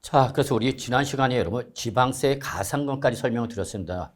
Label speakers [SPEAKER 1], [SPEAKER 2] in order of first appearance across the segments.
[SPEAKER 1] 자, 그래서 우리 지난 시간에 여러분 지방세 가산권까지 설명을 드렸습니다.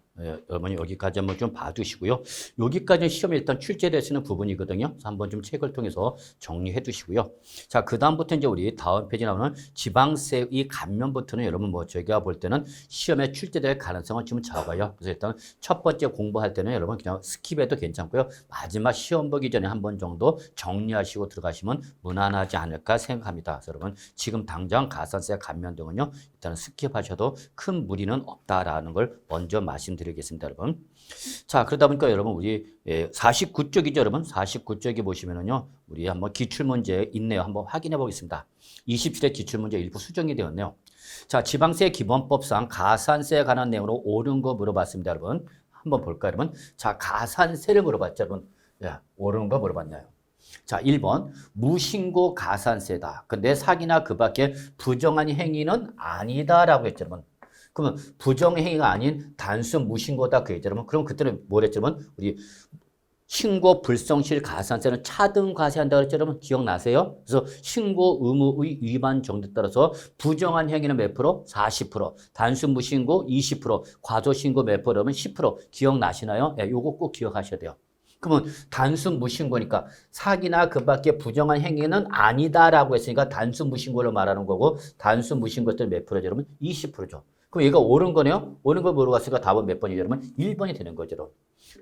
[SPEAKER 1] 여러분이 여기까지 한번 좀 봐두시고요. 여기까지는 시험에 일단 출제될 수 있는 부분이거든요. 그래서 한번 좀 책을 통해서 정리해 두시고요. 자, 그 다음부터 이제 우리 다음 페이지 나오는 지방세의 감면부터는 여러분 뭐 저희가 볼 때는 시험에 출제될 가능성은 좀 적어요. 그래서 일단 첫 번째 공부할 때는 여러분 그냥 스킵해도 괜찮고요. 마지막 시험 보기 전에 한 번 정도 정리하시고 들어가시면 무난하지 않을까 생각합니다. 그래서 여러분 지금 당장 가산세 감면 등은요. 일단은 스킵하셔도 큰 무리는 없다라는 걸 먼저 말씀드리겠습니다, 여러분. 자, 그러다 보니까 여러분 우리 49쪽이죠, 여러분. 49쪽에 보시면은요. 우리 한번 기출문제 있네요. 한번 확인해 보겠습니다. 27회 기출문제 일부 수정이 되었네요. 자, 지방세 기본법상 가산세에 관한 내용으로 옳은 거 물어봤습니다, 여러분. 한번 볼까요, 여러분? 자, 가산세를 물어봤죠, 여러분. 야, 옳은 거 물어봤나요? 자, 1번 무신고 가산세다. 근데 사기나 그 밖에 부정한 행위는 아니다라고 했죠, 여러분. 그러면 부정행위가 아닌 단순 무신고다 그 얘기죠, 여러분. 그럼 그때는 뭐랬죠, 여러분? 우리 신고 불성실 가산세는 차등 과세한다고 했죠, 여러분. 기억나세요? 그래서 신고 의무의 위반 정도에 따라서 부정한 행위는 몇 프로? 40%. 단순 무신고 20%. 과소신고 몇 프로면 10%. 기억나시나요? 네, 요거 꼭 기억하셔야 돼요. 그러면 단순 무신고니까 사기나 그 밖에 부정한 행위는 아니다라고 했으니까 단순 무신고를 말하는 거고 단순 무신고 때는 몇 프로죠, 여러분? 20%죠. 그럼 얘가 옳은 거네요? 옳은 걸 물어봤으니까 답은 몇 번이죠, 여러분? 1번이 되는 거죠, 여러분.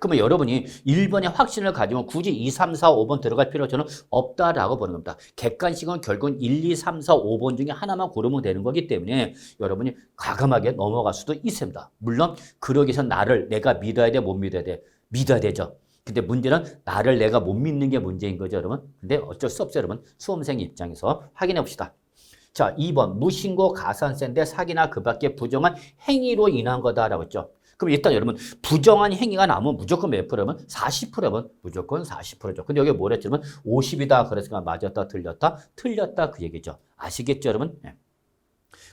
[SPEAKER 1] 그러면 여러분이 1번의 확신을 가지면 굳이 2, 3, 4, 5번 들어갈 필요가 저는 없다라고 보는 겁니다. 객관식은 결국은 1, 2, 3, 4, 5번 중에 하나만 고르면 되는 거기 때문에 여러분이 과감하게 넘어갈 수도 있습니다. 물론 그러기 위해서 나를 내가 믿어야 돼, 못 믿어야 돼? 믿어야 되죠. 근데 문제는 나를 내가 못 믿는 게 문제인 거죠, 여러분. 근데 어쩔 수 없어요, 여러분. 수험생 입장에서 확인해 봅시다. 자, 2번 무신고 가산세인데 사기나 그 밖에 부정한 행위로 인한 거다라고 했죠. 그럼 일단 여러분 부정한 행위가 나오면 무조건 몇 프로면 40%면 무조건 40%죠. 근데 여기 뭐랬냐면 50이다 그랬으니까 맞았다 틀렸다 틀렸다 그 얘기죠. 아시겠죠, 여러분? 네.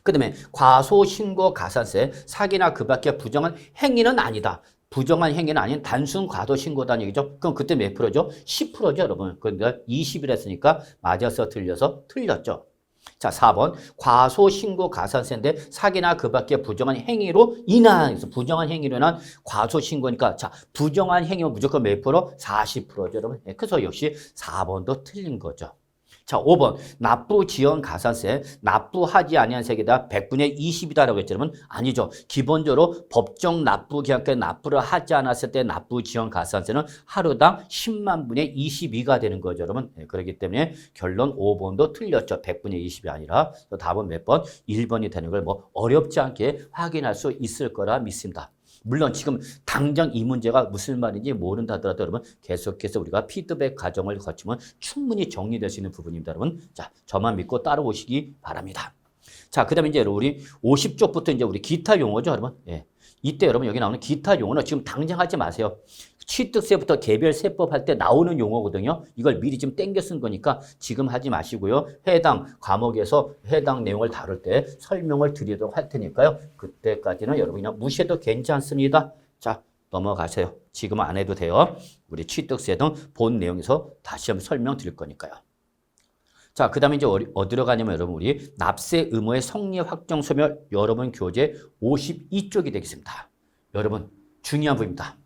[SPEAKER 1] 그 다음에 과소신고 가산세 사기나 그 밖에 부정한 행위는 아니다. 부정한 행위는 아닌 단순 과도신고다는 얘기죠. 그럼 그때 몇 프로죠? 10%죠, 여러분. 그런데 20을 했으니까 맞아서 틀려서 틀렸죠. 자, 4번 과소신고 가산세인데 사기나 그 밖에 부정한 행위로 인한 부정한 행위로 인한 과소신고니까 자, 부정한 행위는 무조건 몇 프로? 40%죠, 여러분. 그래서 역시 4번도 틀린 거죠. 자, 5번 납부 지연 가산세 납부하지 아니한 세계다 100분의 20이다라고 했죠, 여러분. 아니죠. 기본적으로 법정 납부 기간까지 납부를 하지 않았을 때 납부 지연 가산세는 하루당 10만 분의 22가 되는 거죠, 여러분. 네, 그렇기 때문에 결론 5번도 틀렸죠. 100분의 20이 아니라 답은 몇 번? 1번이 되는 걸 뭐 어렵지 않게 확인할 수 있을 거라 믿습니다. 물론 지금 당장 이 문제가 무슨 말인지 모른다 하더라도 여러분 계속해서 우리가 피드백 과정을 거치면 충분히 정리될 수 있는 부분입니다, 여러분. 자, 저만 믿고 따라오시기 바랍니다. 자, 그 다음에 이제 우리 50쪽부터 이제 우리 기타 용어죠, 여러분. 예. 이때 여러분 여기 나오는 기타 용어는 지금 당장 하지 마세요. 취득세부터 개별 세법 할 때 나오는 용어거든요. 이걸 미리 좀 땡겨 쓴 거니까 지금 하지 마시고요. 해당 과목에서 해당 내용을 다룰 때 설명을 드리도록 할 테니까요. 그때까지는 여러분 그냥 무시해도 괜찮습니다. 자, 넘어가세요. 지금 안 해도 돼요. 우리 취득세 등 본 내용에서 다시 한번 설명 드릴 거니까요. 자, 그 다음에 이제 어디로 가냐면 여러분 우리 납세 의무의 성리 확정 소멸 여러분 교재 52쪽이 되겠습니다. 여러분 중요한 부분입니다.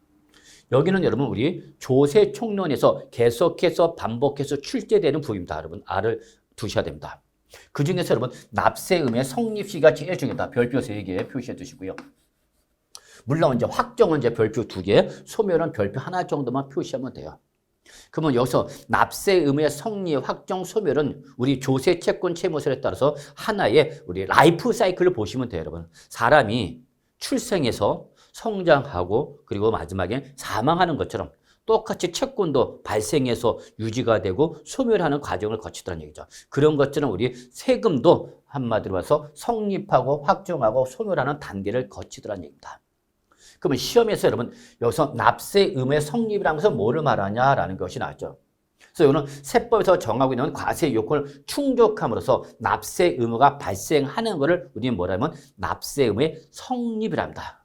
[SPEAKER 1] 여기는 여러분 우리 조세 총론에서 계속해서 반복해서 출제되는 부분입니다. 여러분 알을 두셔야 됩니다. 그 중에서 여러분 납세 의무의 성립시가 제일 중요하다. 별표 3개 표시해 두시고요. 물론 이제 확정은 이제 별표 2개, 소멸은 별표 하나 정도만 표시하면 돼요. 그러면 여기서 납세 의무의 성리, 확정, 소멸은 우리 조세 채권 채무설에 따라서 하나의 우리 라이프 사이클을 보시면 돼요, 여러분. 사람이 출생해서 성장하고 그리고 마지막에 사망하는 것처럼 똑같이 채권도 발생해서 유지가 되고 소멸하는 과정을 거치더라는 얘기죠. 그런 것처럼 우리 세금도 한마디로 해서 성립하고 확정하고 소멸하는 단계를 거치더라는 얘기입니다. 그러면 시험에서 여러분 여기서 납세 의무의 성립이라는 것은 뭐를 말하냐라는 것이 나왔죠. 그래서 이거는 세법에서 정하고 있는 과세 요건을 충족함으로써 납세 의무가 발생하는 것을 우리는 뭐라면 납세 의무의 성립이랍니다.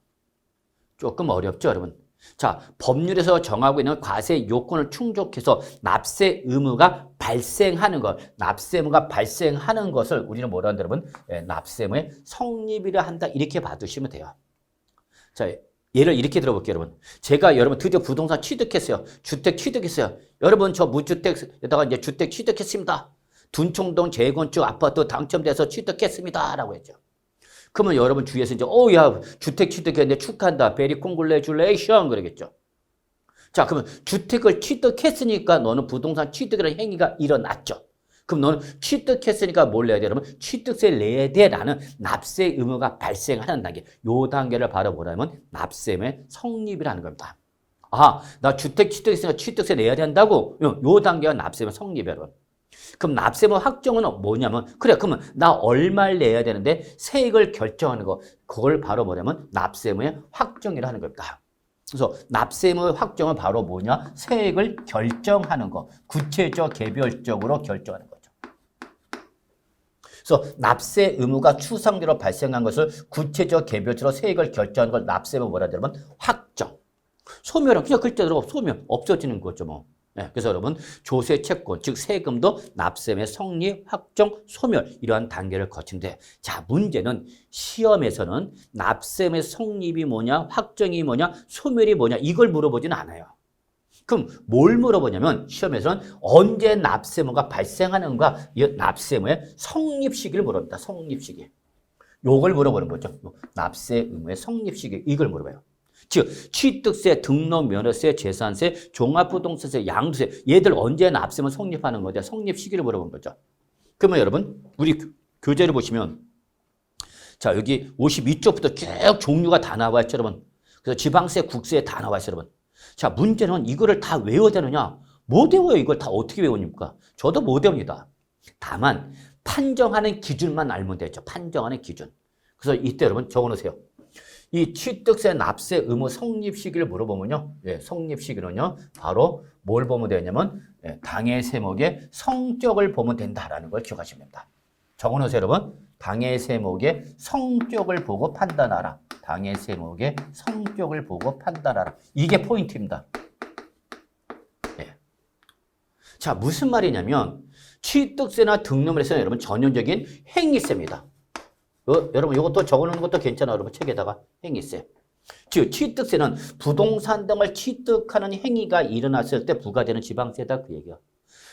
[SPEAKER 1] 조금 어렵죠, 여러분. 자, 법률에서 정하고 있는 과세 요건을 충족해서 납세 의무가 발생하는 것, 납세 의무가 발생하는 것을 우리는 뭐라 한다, 여러분? 납세 의무의 성립이라 한다. 이렇게 봐두시면 돼요. 자, 예를 이렇게 들어볼게요, 여러분. 제가 여러분 드디어 부동산 취득했어요. 주택 취득했어요. 여러분, 저 무주택에다가 이제 주택 취득했습니다. 둔촌동 재건축 아파트 당첨돼서 취득했습니다. 라고 했죠. 그러면 여러분 주위에서 이제, 야, 주택 취득했는데 축하한다. 베리 콩글레줄레이션. 그러겠죠. 자, 그러면 주택을 취득했으니까 너는 부동산 취득이라는 행위가 일어났죠. 그럼 너는 취득했으니까 뭘 내야 돼? 여러분, 취득세를 내야 돼. 라는 납세 의무가 발생하는 단계. 요 단계를 바로 뭐라면 납세의 성립이라는 겁니다. 아, 나 주택 취득했으니까 취득세 내야 된다고? 요 단계가 납세의 성립이에요, 여러분. 그럼 납세의 확정은 뭐냐면, 그래, 그러면 나 얼마를 내야 되는데 세액을 결정하는 거, 그걸 바로 뭐냐면 납세의 확정이라는 겁니다. 그래서 납세의 확정은 바로 뭐냐? 세액을 결정하는 거, 구체적, 개별적으로 결정하는 거죠. 그래서 납세 의무가 추상적으로 발생한 것을 구체적, 개별적으로 세액을 결정하는 걸 납세의 뭐라 그러면 확정. 소멸은 그냥 글자대로 소멸, 없어지는 거죠, 뭐. 네, 그래서 여러분 조세 채권, 즉 세금도 납세의 성립, 확정, 소멸 이러한 단계를 거친데, 자, 문제는 시험에서는 납세의 성립이 뭐냐, 확정이 뭐냐, 소멸이 뭐냐 이걸 물어보지는 않아요. 그럼 뭘 물어보냐면 시험에서는 언제 납세 의무가 발생하는가, 이 납세 의무의 성립 시기를 물어봅니다. 성립 시기. 요걸 물어보는 거죠. 납세 의무의 성립 시기, 이걸 물어봐요. 즉 취득세, 등록, 면허세, 재산세, 종합부동산세, 양도세 얘들 언제 납세면 성립하는 거죠? 성립 시기를 물어본 거죠. 그러면 여러분 우리 교재를 보시면 자, 여기 52쪽부터 쭉 종류가 다 나와 있죠, 여러분. 그래서 지방세, 국세 다 나와 있어요, 여러분. 자, 문제는 이거를 다 외워야 되느냐? 못 외워요. 이걸 다 어떻게 외웁니까? 저도 못 외웁니다. 다만 판정하는 기준만 알면 되죠. 판정하는 기준. 그래서 이때 여러분 적어놓으세요. 이 취득세 납세 의무 성립 시기를 물어보면요. 성립 시기는요. 바로 뭘 보면 되냐면 당해 세목의 성격을 보면 된다라는 걸 기억하시면 됩니다. 적어놓으세요, 여러분. 당해 세목의 성격을 보고 판단하라. 당해 세목의 성격을 보고 판단하라. 이게 포인트입니다. 자, 무슨 말이냐면 취득세나 등록세는 여러분 전형적인 행위세입니다. 여러분 이것도 적어놓는 것도 괜찮아요. 여러분 책에다가 행위세. 즉 취득세는 부동산 등을 취득하는 행위가 일어났을 때 부과되는 지방세다 그 얘기야.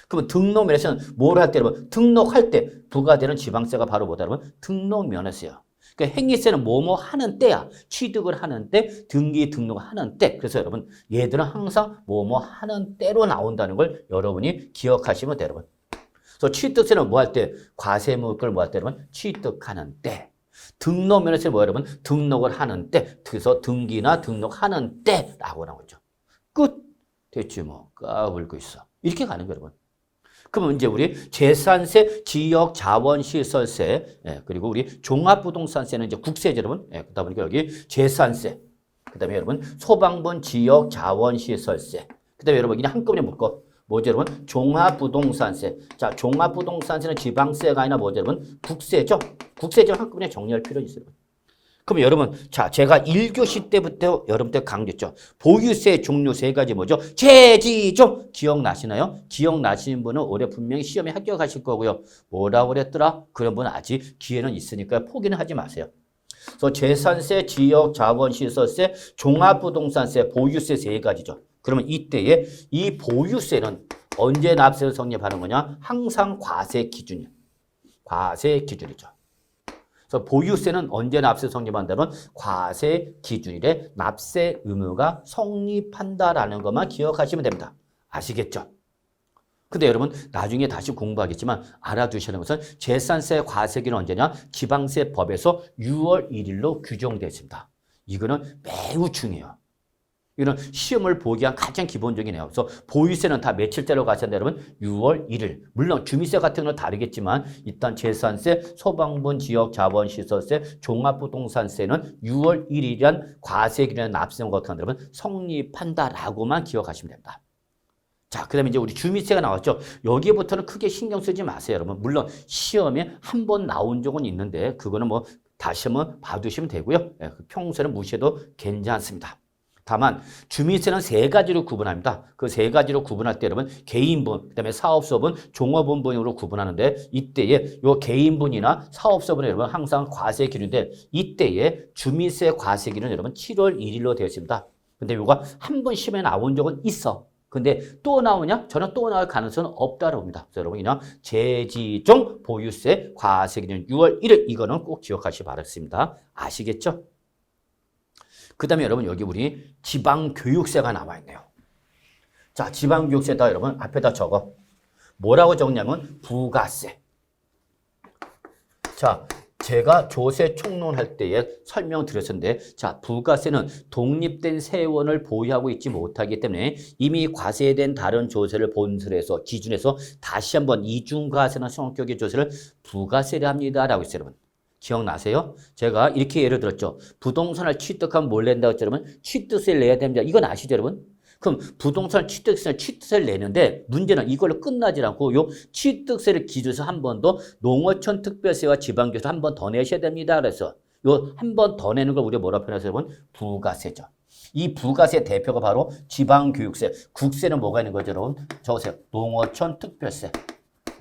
[SPEAKER 1] 그러면 등록면허세는 뭘 할 때 여러분 등록할 때 부과되는 지방세가 바로 뭐다 여러분 등록면허세야. 그러니까 행위세는 뭐뭐 하는 때야. 취득을 하는 때, 등기 등록하는 때. 그래서 여러분 얘들은 항상 뭐뭐 하는 때로 나온다는 걸 여러분이 기억하시면 돼요, 여러분. 그래서 취득세는 뭐 할 때? 과세목을 뭐 할 때? 여러분? 취득하는 때. 등록면허세는 뭐야, 여러분? 등록을 하는 때. 그래서 등기나 등록하는 때라고 나오죠. 끝. 됐지 뭐. 까불고 있어. 이렇게 가는 거예요, 여러분. 그러면 이제 우리 재산세, 지역 자원시설세, 그리고 우리 종합부동산세는 이제 국세죠, 여러분. 그러다 보니까 여기 재산세, 그 다음에 여러분 소방분 지역 자원시설세, 그 다음에 여러분 그냥 한꺼번에 묶어. 뭐죠, 여러분? 종합부동산세. 자, 종합부동산세는 지방세가 아니라 뭐죠, 여러분? 국세죠. 국세죠. 한꺼번에 정리할 필요가 있어요. 그럼 여러분, 자, 제가 1교시 때부터 여러분 때 강조했죠. 보유세 종류 세 가지 뭐죠? 제지죠. 기억나시나요? 기억나시는 분은 올해 분명히 시험에 합격하실 거고요. 뭐라고 그랬더라? 그런 분은 아직 기회는 있으니까 포기는 하지 마세요. 그래서 재산세, 지역 자원시설세, 종합부동산세, 보유세 세 가지죠. 그러면 이때에 이 보유세는 언제 납세를 성립하는 거냐? 항상 과세 기준이에요. 과세 기준이죠. 그래서 보유세는 언제 납세 성립한다면 과세 기준일에 납세 의무가 성립한다라는 것만 기억하시면 됩니다. 아시겠죠? 근데 여러분 나중에 다시 공부하겠지만 알아두시는 것은 재산세 과세기는 언제냐? 지방세법에서 6월 1일로 규정되어 있습니다. 이거는 매우 중요해요. 이거는 시험을 보기 위한 가장 기본적이네요. 그래서 보유세는 다 며칠째로 가셔야 돼요, 여러분? 6월 1일. 물론 주민세 같은 건 다르겠지만 일단 재산세, 소방분 지역 자원시설세, 종합부동산세는 6월 1일이란 과세기준의 납세원 같은 건 여러분 성립한다라고만 기억하시면 됩니다. 자, 그 다음에 이제 우리 주민세가 나왔죠. 여기부터는 크게 신경 쓰지 마세요, 여러분. 물론 시험에 한 번 나온 적은 있는데 그거는 뭐 다시 한번 봐두시면 되고요. 평소에는 무시해도 괜찮습니다. 다만 주민세는 세 가지로 구분합니다. 그 세 가지로 구분할 때 여러분 개인분, 그다음에 사업소분, 종업원분으로 구분하는데 이때에 요 개인분이나 사업소분은 여러분 항상 과세 기준인데 이때에 주민세 과세 기준은 여러분 7월 1일로 되어 있습니다. 근데 요거 한 번 시험에 나온 적은 있어. 근데 또 나오냐? 저는 또 나올 가능성은 없다고 봅니다. 그래서 여러분 그냥 재지종 보유세 과세 기준 6월 1일 이거는 꼭 기억하시기 바랍니다. 아시겠죠? 그 다음에 여러분 여기 우리 지방교육세가 나와 있네요. 자, 지방교육세다 여러분 앞에다 적어. 뭐라고 적냐면 부가세. 자, 제가 조세 총론할 때에 설명드렸었는데 자, 부가세는 독립된 세원을 보유하고 있지 못하기 때문에 이미 과세된 다른 조세를 본세로 해서 기준해서 다시 한번 이중과세나 성격의 조세를 부가세를 합니다라고 했어요, 여러분. 기억나세요? 제가 이렇게 예를 들었죠. 부동산을 취득하면 뭘 낸다고 했죠, 여러분? 취득세를 내야 됩니다. 이건 아시죠, 여러분? 그럼 부동산 취득세를 내는데 문제는 이걸로 끝나지 않고 요 취득세를 기준해서 한 번 더 농어촌 특별세와 지방교세 한 번 더 내셔야 됩니다. 그래서 요 한 번 더 내는 걸 우리가 뭐라 표현하세요, 여러분? 부가세죠. 이 부가세 대표가 바로 지방교육세. 국세는 뭐가 있는 거죠, 여러분? 적으세요. 농어촌 특별세.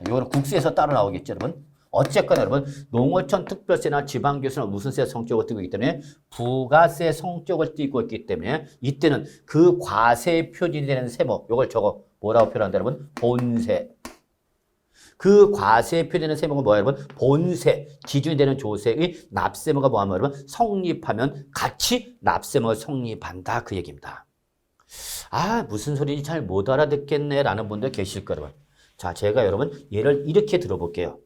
[SPEAKER 1] 이거는 국세에서 따로 나오겠죠, 여러분? 어쨌거나 여러분 농어촌 특별세나 지방교세는 무슨 세 성격을 띠고 있기 때문에 부가세 성격을 띠고 있기 때문에 이때는 그 과세 표준이 되는 세모 이걸 적어 뭐라고 표현한다 여러분? 본세. 그 과세 표준되는 세모가 뭐야 여러분? 본세. 기준이 되는 조세의 납세모가 뭐하면 여러분? 성립하면 같이 납세모가 성립한다 그 얘기입니다. 아 무슨 소리인지 잘 못 알아듣겠네 라는 분들 계실 거예요. 자 제가 여러분 예를 이렇게 들어볼게요.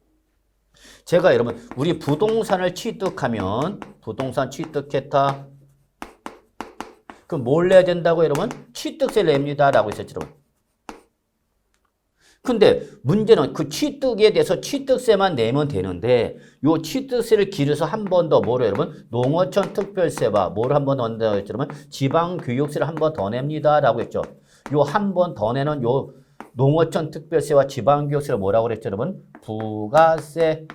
[SPEAKER 1] 제가 여러분 우리 부동산을 취득하면 부동산 취득했다. 그럼 뭘 내야 된다고 여러분? 취득세를 냅니다 라고 했었죠. 근데 문제는 그 취득에 대해서 취득세만 내면 되는데 요 취득세를 기준해서 한 번 더 뭐로 여러분? 농어촌 특별세와 뭐를 한 번 더 낸다고 했죠. 여러분? 지방교육세를 한 번 더 냅니다 라고 했죠. 요 한 번 더 내는 요 농어촌 특별세와 지방교육세를 뭐라고 그랬죠 여러분? 부가세.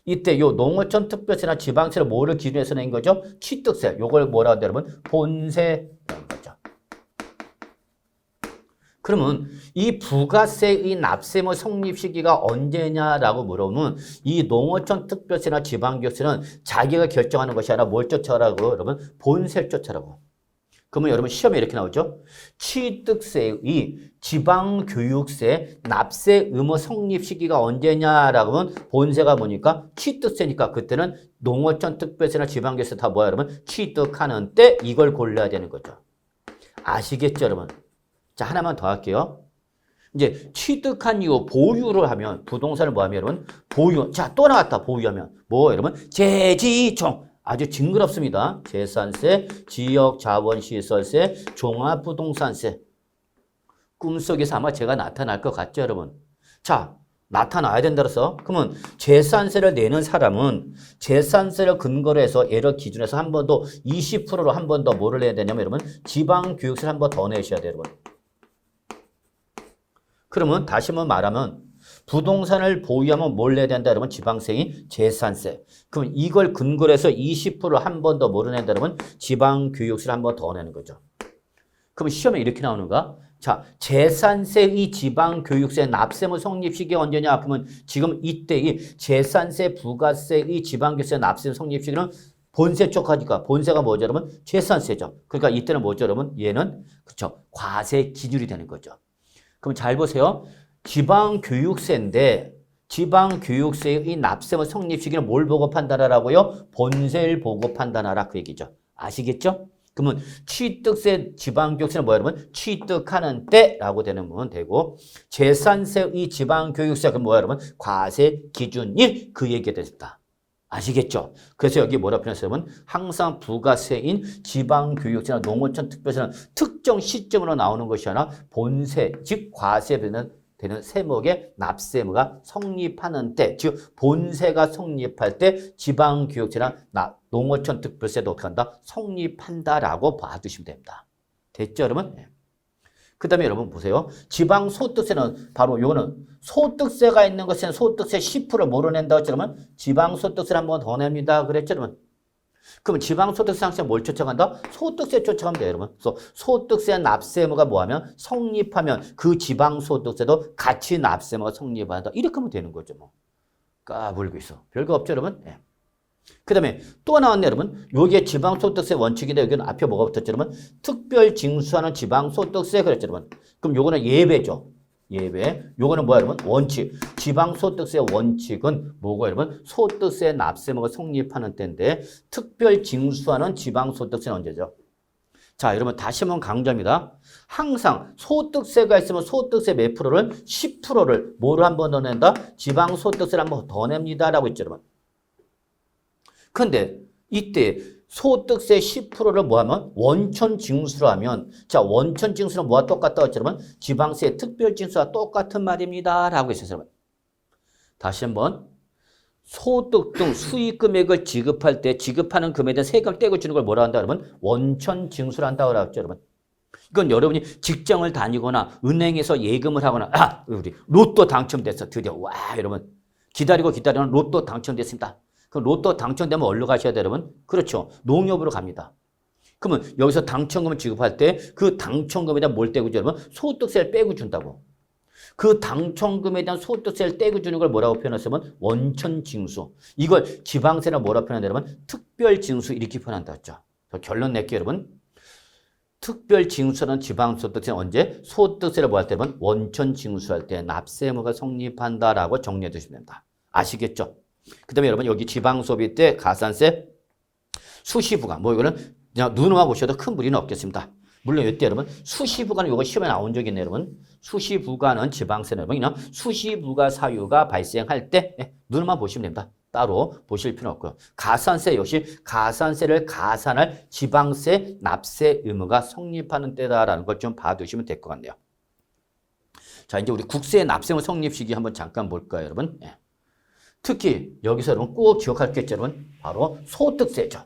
[SPEAKER 1] 이때 요 농어촌 특별세나 지방세를 뭐를 기준해서 낸 거죠? 취득세. 요걸 뭐라고 하죠, 여러분? 본세라는 거죠. 그러면 이 부가세의 납세모 성립 시기가 언제냐라고 물어보면 이 농어촌 특별세나 지방교육세는 자기가 결정하는 것이 아니라 뭘 쫓아라고 여러분? 본세를 쫓아라고. 그러면 여러분 시험에 이렇게 나오죠. 취득세의 지방교육세 납세 의무 성립 시기가 언제냐라고 하면 본세가 뭐니까 취득세니까 그때는 농어촌 특별세나 지방교육세 다 뭐야 여러분? 취득하는 때 이걸 골라야 되는 거죠. 아시겠죠 여러분? 자 하나만 더 할게요. 이제 취득한 이후 보유를 하면 부동산을 뭐 하면 여러분? 보유. 자 또 나왔다 보유하면 뭐 여러분? 재지총. 아주 징그럽습니다. 재산세, 지역자원시설세, 종합부동산세. 꿈속에서 아마 제가 나타날 것 같죠, 여러분? 자, 나타나야 된다 그래서 그러면 재산세를 내는 사람은 재산세를 근거로 해서 얘를 기준해서 한 번 더 20%로 한 번 더 뭐를 내야 되냐면 여러분 지방교육세를 한 번 더 내셔야 돼요, 여러분. 그러면 다시 한번 말하면 부동산을 보유하면 뭘 내야 된다 여러분? 지방세인 재산세. 그럼 이걸 근거로 해서 20% 한 번 더 뭐를 낸다 여러분? 지방교육세를 한 번 더 내는 거죠. 그럼 시험에 이렇게 나오는가? 자, 재산세의 지방교육세 납세무 성립 시기가 언제냐? 그러면 지금 이때의 재산세 부가세의 지방교육세 납세무 성립 시기는 본세 쪽하니까 본세가 뭐죠 여러분? 재산세죠. 그러니까 이때는 뭐죠 여러분? 얘는 그쵸 과세 기준이 되는 거죠. 그럼 잘 보세요. 지방교육세인데 지방교육세의 납세무 성립 시기는 뭘 보고 판단하라고요? 본세를 보고 판단하라 그 얘기죠. 아시겠죠? 그러면 취득세 지방교육세는 뭐야 여러분? 취득하는 때라고 되는 되고 재산세의 지방교육세 그럼 뭐야 여러분? 과세 기준일 그 얘기가 됐다. 아시겠죠? 그래서 여기 뭐라 표현했어요 여러분? 항상 부가세인 지방교육세나 농어촌 특별세는 특정 시점으로 나오는 것이 아니라 본세 즉 과세되는 세목의 납세무가 성립하는 때, 즉 본세가 성립할 때 지방교육세나 농어촌 특별세도 어떻게 한다? 성립한다라고 봐두시면 됩니다. 됐죠 여러분? 네. 그 다음에 여러분 보세요. 지방소득세는 바로 요거는 소득세가 있는 것은 소득세 10% 뭐로 낸다고 했죠 여러분? 지방소득세를 한 번 더 냅니다. 그랬죠 여러분? 그럼 지방소득세 상세가 뭘 쫓아간다? 소득세 쫓아가면 돼요, 여러분. 그래서 소득세 납세 의무가 뭐하면 성립하면 그 지방소득세도 같이 납세 의무가 성립한다. 이렇게 하면 되는 거죠, 뭐. 까불고 있어. 별거 없죠, 여러분? 네. 그 다음에 또 나왔네, 여러분. 요게 지방소득세 원칙인데 여기는 앞에 뭐가 붙었죠, 여러분? 특별 징수하는 지방소득세 그랬죠, 여러분. 그럼 요거는 예외죠. 예외. 요거는 뭐야, 여러분? 원칙. 지방소득세 원칙은 뭐고, 여러분? 소득세 납세의무가 성립하는 때인데 특별 징수하는 지방소득세는 언제죠? 자, 여러분 다시 한번 강조합니다. 항상 소득세가 있으면 소득세 몇 프로를? 10%를 뭐로 한 번 더 낸다? 지방소득세를 한 번 더 냅니다라고 했죠, 여러분. 근데 이때 소득세 10%를 뭐하면 원천 징수로 하면 자 원천 징수는 뭐와 똑같다고 했죠, 여러분? 지방세 특별 징수와 똑같은 말입니다 라고 했어요, 여러분. 다시 한번 소득 등 수익 금액을 지급할 때 지급하는 금액에 대한 세금을 떼고 주는 걸 뭐라 한다, 여러분? 원천 징수를 한다고 했죠, 여러분. 이건 여러분이 직장을 다니거나 은행에서 예금을 하거나 우리 로또 당첨됐어 드디어 와 여러분 기다리는 로또 당첨됐습니다. 그럼 로또 당첨되면 어디로 가셔야 돼요, 여러분? 그렇죠. 농협으로 갑니다. 그러면 여기서 당첨금을 지급할 때 그 당첨금에 대한 뭘 떼고 줘요, 여러분? 소득세를 빼고 준다고. 그 당첨금에 대한 소득세를 떼고 주는 걸 뭐라고 표현했으면 원천징수. 이걸 지방세나 뭐라고 표현한다, 여러분? 특별징수 이렇게 표현한다 했죠. 결론 낼게요, 여러분. 특별징수는 지방소득세는 언제? 소득세를 뭐 할 때, 여러분? 원천징수할 때 납세 의무가 성립한다라고 정리해 두시면 됩니다. 아시겠죠? 그 다음에 여러분 여기 지방소비 때 가산세 수시부과 뭐 이거는 그냥 눈으로만 보셔도 큰 무리는 없겠습니다. 물론 이때 여러분 수시부가는 이거 시험에 나온 적이 있네요, 여러분. 수시부가는 지방세는 여러분 그냥 수시부가 사유가 발생할 때 눈으로만 보시면 됩니다. 따로 보실 필요는 없고요. 가산세 역시 가산세를 가산할 지방세 납세 의무가 성립하는 때다라는 걸 좀 봐두시면 될 것 같네요. 자, 이제 우리 국세 납세 의무 성립 시기 한번 잠깐 볼까요, 여러분? 특히 여기서 여러분 꼭 기억할 게 있죠, 여러분. 바로 소득세죠.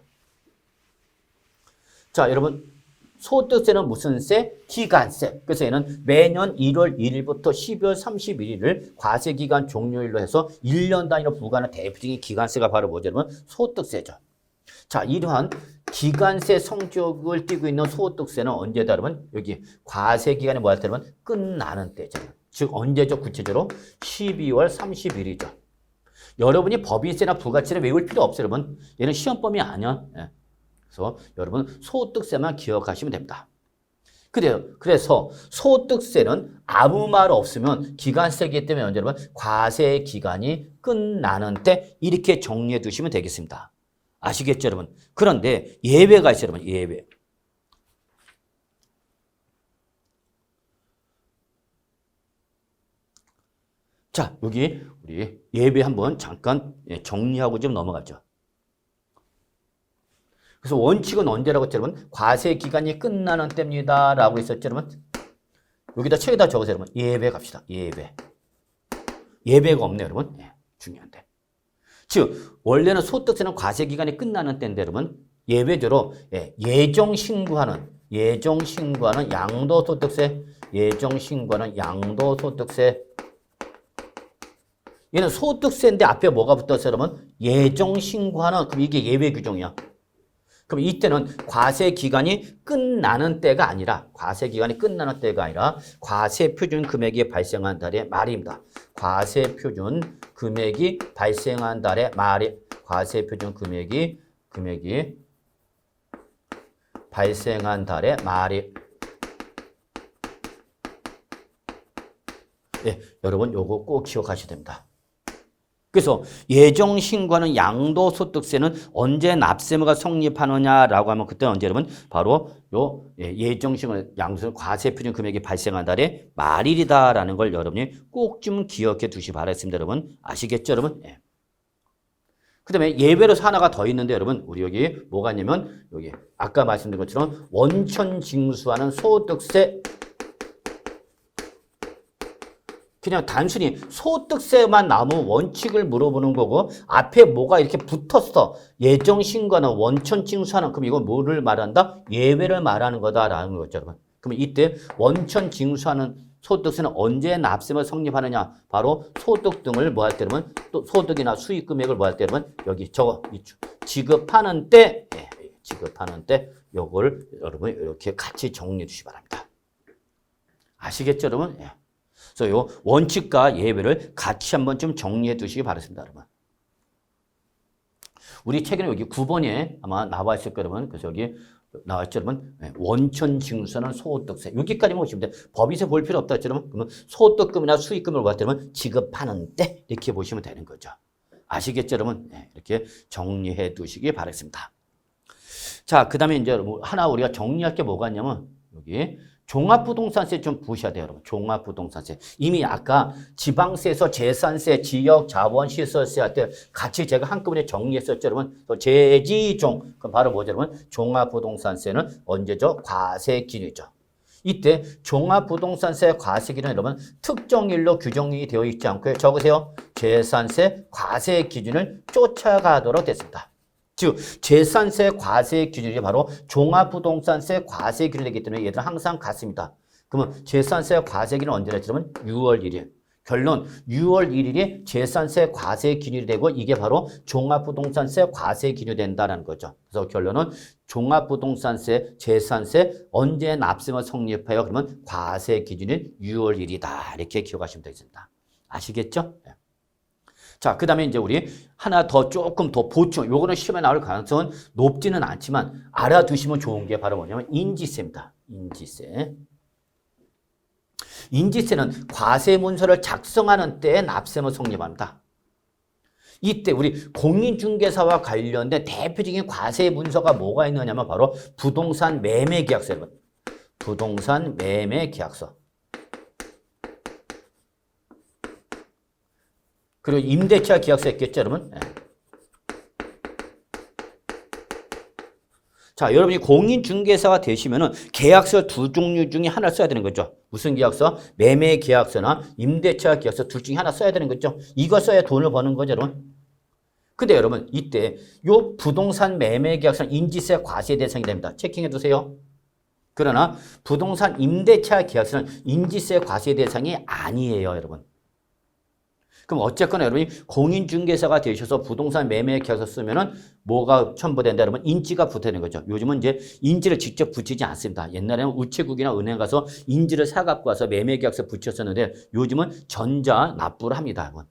[SPEAKER 1] 자, 여러분 소득세는 무슨 세? 기간세. 그래서 얘는 매년 1월 1일부터 12월 31일을 과세기간 종료일로 해서 1년 단위로 부과하는 대표적인 기간세가 바로 뭐죠, 여러분? 소득세죠. 자, 이러한 기간세 성격을 띠고 있는 소득세는 언제다, 여러분? 여기 과세기간이 뭐 할 때, 여러분? 끝나는 때죠. 즉 언제죠, 구체적으로? 12월 30일이죠. 여러분이 법인세나 부가세를 외울 필요 없어요, 여러분. 얘는 시험범위 아니야. 그래서 여러분 소득세만 기억하시면 됩니다. 그래서 소득세는 아무 말 없으면 기간세이기 때문에 언제 여러분 과세 기간이 끝나는 때 이렇게 정리해 두시면 되겠습니다. 아시겠죠, 여러분? 그런데 예외가 있어요, 여러분. 예외. 자, 여기 우리 예배 한번 잠깐 정리하고 좀 넘어가죠. 그래서 원칙은 언제라고 했죠, 여러분? 과세 기간이 끝나는 때입니다. 라고 했었죠, 여러분? 여기다 책에다 적으세요, 여러분. 예배 갑시다. 예배. 예배가 없네요, 여러분. 중요한데. 즉, 원래는 소득세는 과세 기간이 끝나는 때인데, 여러분. 예외대로 예정 신고하는 양도소득세, 얘는 소득세인데 앞에 뭐가 붙었어요, 여러분? 예정신고하는, 그럼 이게 예외 규정이야. 그럼 이때는 과세 기간이 끝나는 때가 아니라 과세 표준 금액이 발생한 달의 말입니다. 과세 표준 금액이 발생한 달의 말이 과세 표준 금액이 발생한 달의 말이 여러분 요거 꼭 기억하셔야 됩니다. 그래서 예정신고하는 양도소득세는 언제 납세의무가 성립하느냐라고 하면 그때 언제 여러분 바로 요 예정신고하는 양도소득 과세표준 금액이 발생한 달의 말일이다라는 걸 여러분이 꼭 좀 기억해 두시 바라겠습니다. 여러분 아시겠죠, 여러분? 그 다음에 예외로 하나가 더 있는데 여러분 우리 여기 뭐가 있냐면 여기 아까 말씀드린 것처럼 원천 징수하는 소득세 그냥 단순히 소득세만 나오면 원칙을 물어보는 거고 앞에 뭐가 이렇게 붙었어. 예정신고하는 원천징수하는 그럼 이거 뭐를 말한다? 예외를 말하는 거다라는 거죠, 여러분. 그러면 이때 원천징수하는 소득세는 언제 납세가 성립하느냐? 바로 소득 등을 뭐 할 때, 여러분? 또 소득이나 수익 금액을 뭐 할 때, 여러분? 여기 적어 있죠. 지급하는 때, 예, 지급하는 때 요걸 여러분 이렇게 같이 정리해 주시기 바랍니다. 아시겠죠, 여러분? 예. 그래서 요 원칙과 예외를 같이 한번 좀 정리해 두시기 바랍니다, 여러분. 우리 책에는 여기 9번에 아마 나와 있을 거예요, 여러분. 그래서 여기 나와 있죠, 여러분. 원천 징수는 소득세. 여기까지만 보시면 돼요. 법인세 볼 필요 없다 했죠, 여러분. 그러면 소득금이나 수익금을 봤다면 지급하는 때 이렇게 보시면 되는 거죠. 아시겠죠, 여러분? 네, 이렇게 정리해 두시기 바랍니다. 자, 그 다음에 이제 하나 우리가 정리할 게 뭐가 있냐면 여기 종합부동산세 좀 보셔야 돼요, 여러분. 종합부동산세. 이미 아까 지방세에서 재산세, 지역 자본시설세 할 때 같이 제가 한꺼번에 정리했었죠, 여러분. 재지종. 그럼 바로 뭐죠, 여러분? 종합부동산세는 언제죠? 과세기준이죠. 이때 종합부동산세 과세기준은 여러분 특정일로 규정이 되어 있지 않고요. 적으세요. 재산세 과세 기준을 쫓아가도록 됐습니다. 즉 재산세 과세 기준이 바로 종합부동산세 과세 기준이기 때문에 얘들은 항상 같습니다. 그러면 재산세 과세 기준은 언제라 했냐면 6월 1일. 결론 6월 1일이 재산세 과세 기준이 되고 이게 바로 종합부동산세 과세 기준이 된다는 거죠. 그래서 결론은 종합부동산세, 재산세 언제 납세가 성립해요? 그러면 과세 기준은 6월 1일이다. 이렇게 기억하시면 되겠습니다. 아시겠죠? 네. 자, 그 다음에 이제 우리 하나 더 조금 더 보충. 요거는 시험에 나올 가능성은 높지는 않지만 알아두시면 좋은 게 바로 뭐냐면 인지세입니다. 인지세. 인지세는 과세 문서를 작성하는 때에 납세만 성립합니다. 이때 우리 공인중개사와 관련된 대표적인 과세 문서가 뭐가 있느냐면 바로 부동산 매매 계약서. 여러분. 부동산 매매 계약서. 그리고 임대차 계약서 있겠죠, 여러분? 네. 자, 여러분이 공인중개사가 되시면은 계약서 두 종류 중에 하나 써야 되는 거죠. 무슨 계약서? 매매 계약서나 임대차 계약서 둘 중에 하나 써야 되는 거죠. 이거 써야 돈을 버는 거죠, 여러분. 근데 여러분, 이때 요 부동산 매매 계약서는 인지세 과세 대상이 됩니다. 체킹해 두세요. 그러나 부동산 임대차 계약서는 인지세 과세 대상이 아니에요, 여러분. 그럼 어쨌거나 여러분이 공인중개사가 되셔서 부동산 매매 계약서 쓰면은 뭐가 첨부된다 여러분? 인지가 붙어야 거죠. 요즘은 이제 인지를 직접 붙이지 않습니다. 옛날에는 우체국이나 은행 가서 인지를 사갖고 와서 매매 계약서 붙였었는데 요즘은 전자 납부를 합니다, 여러분.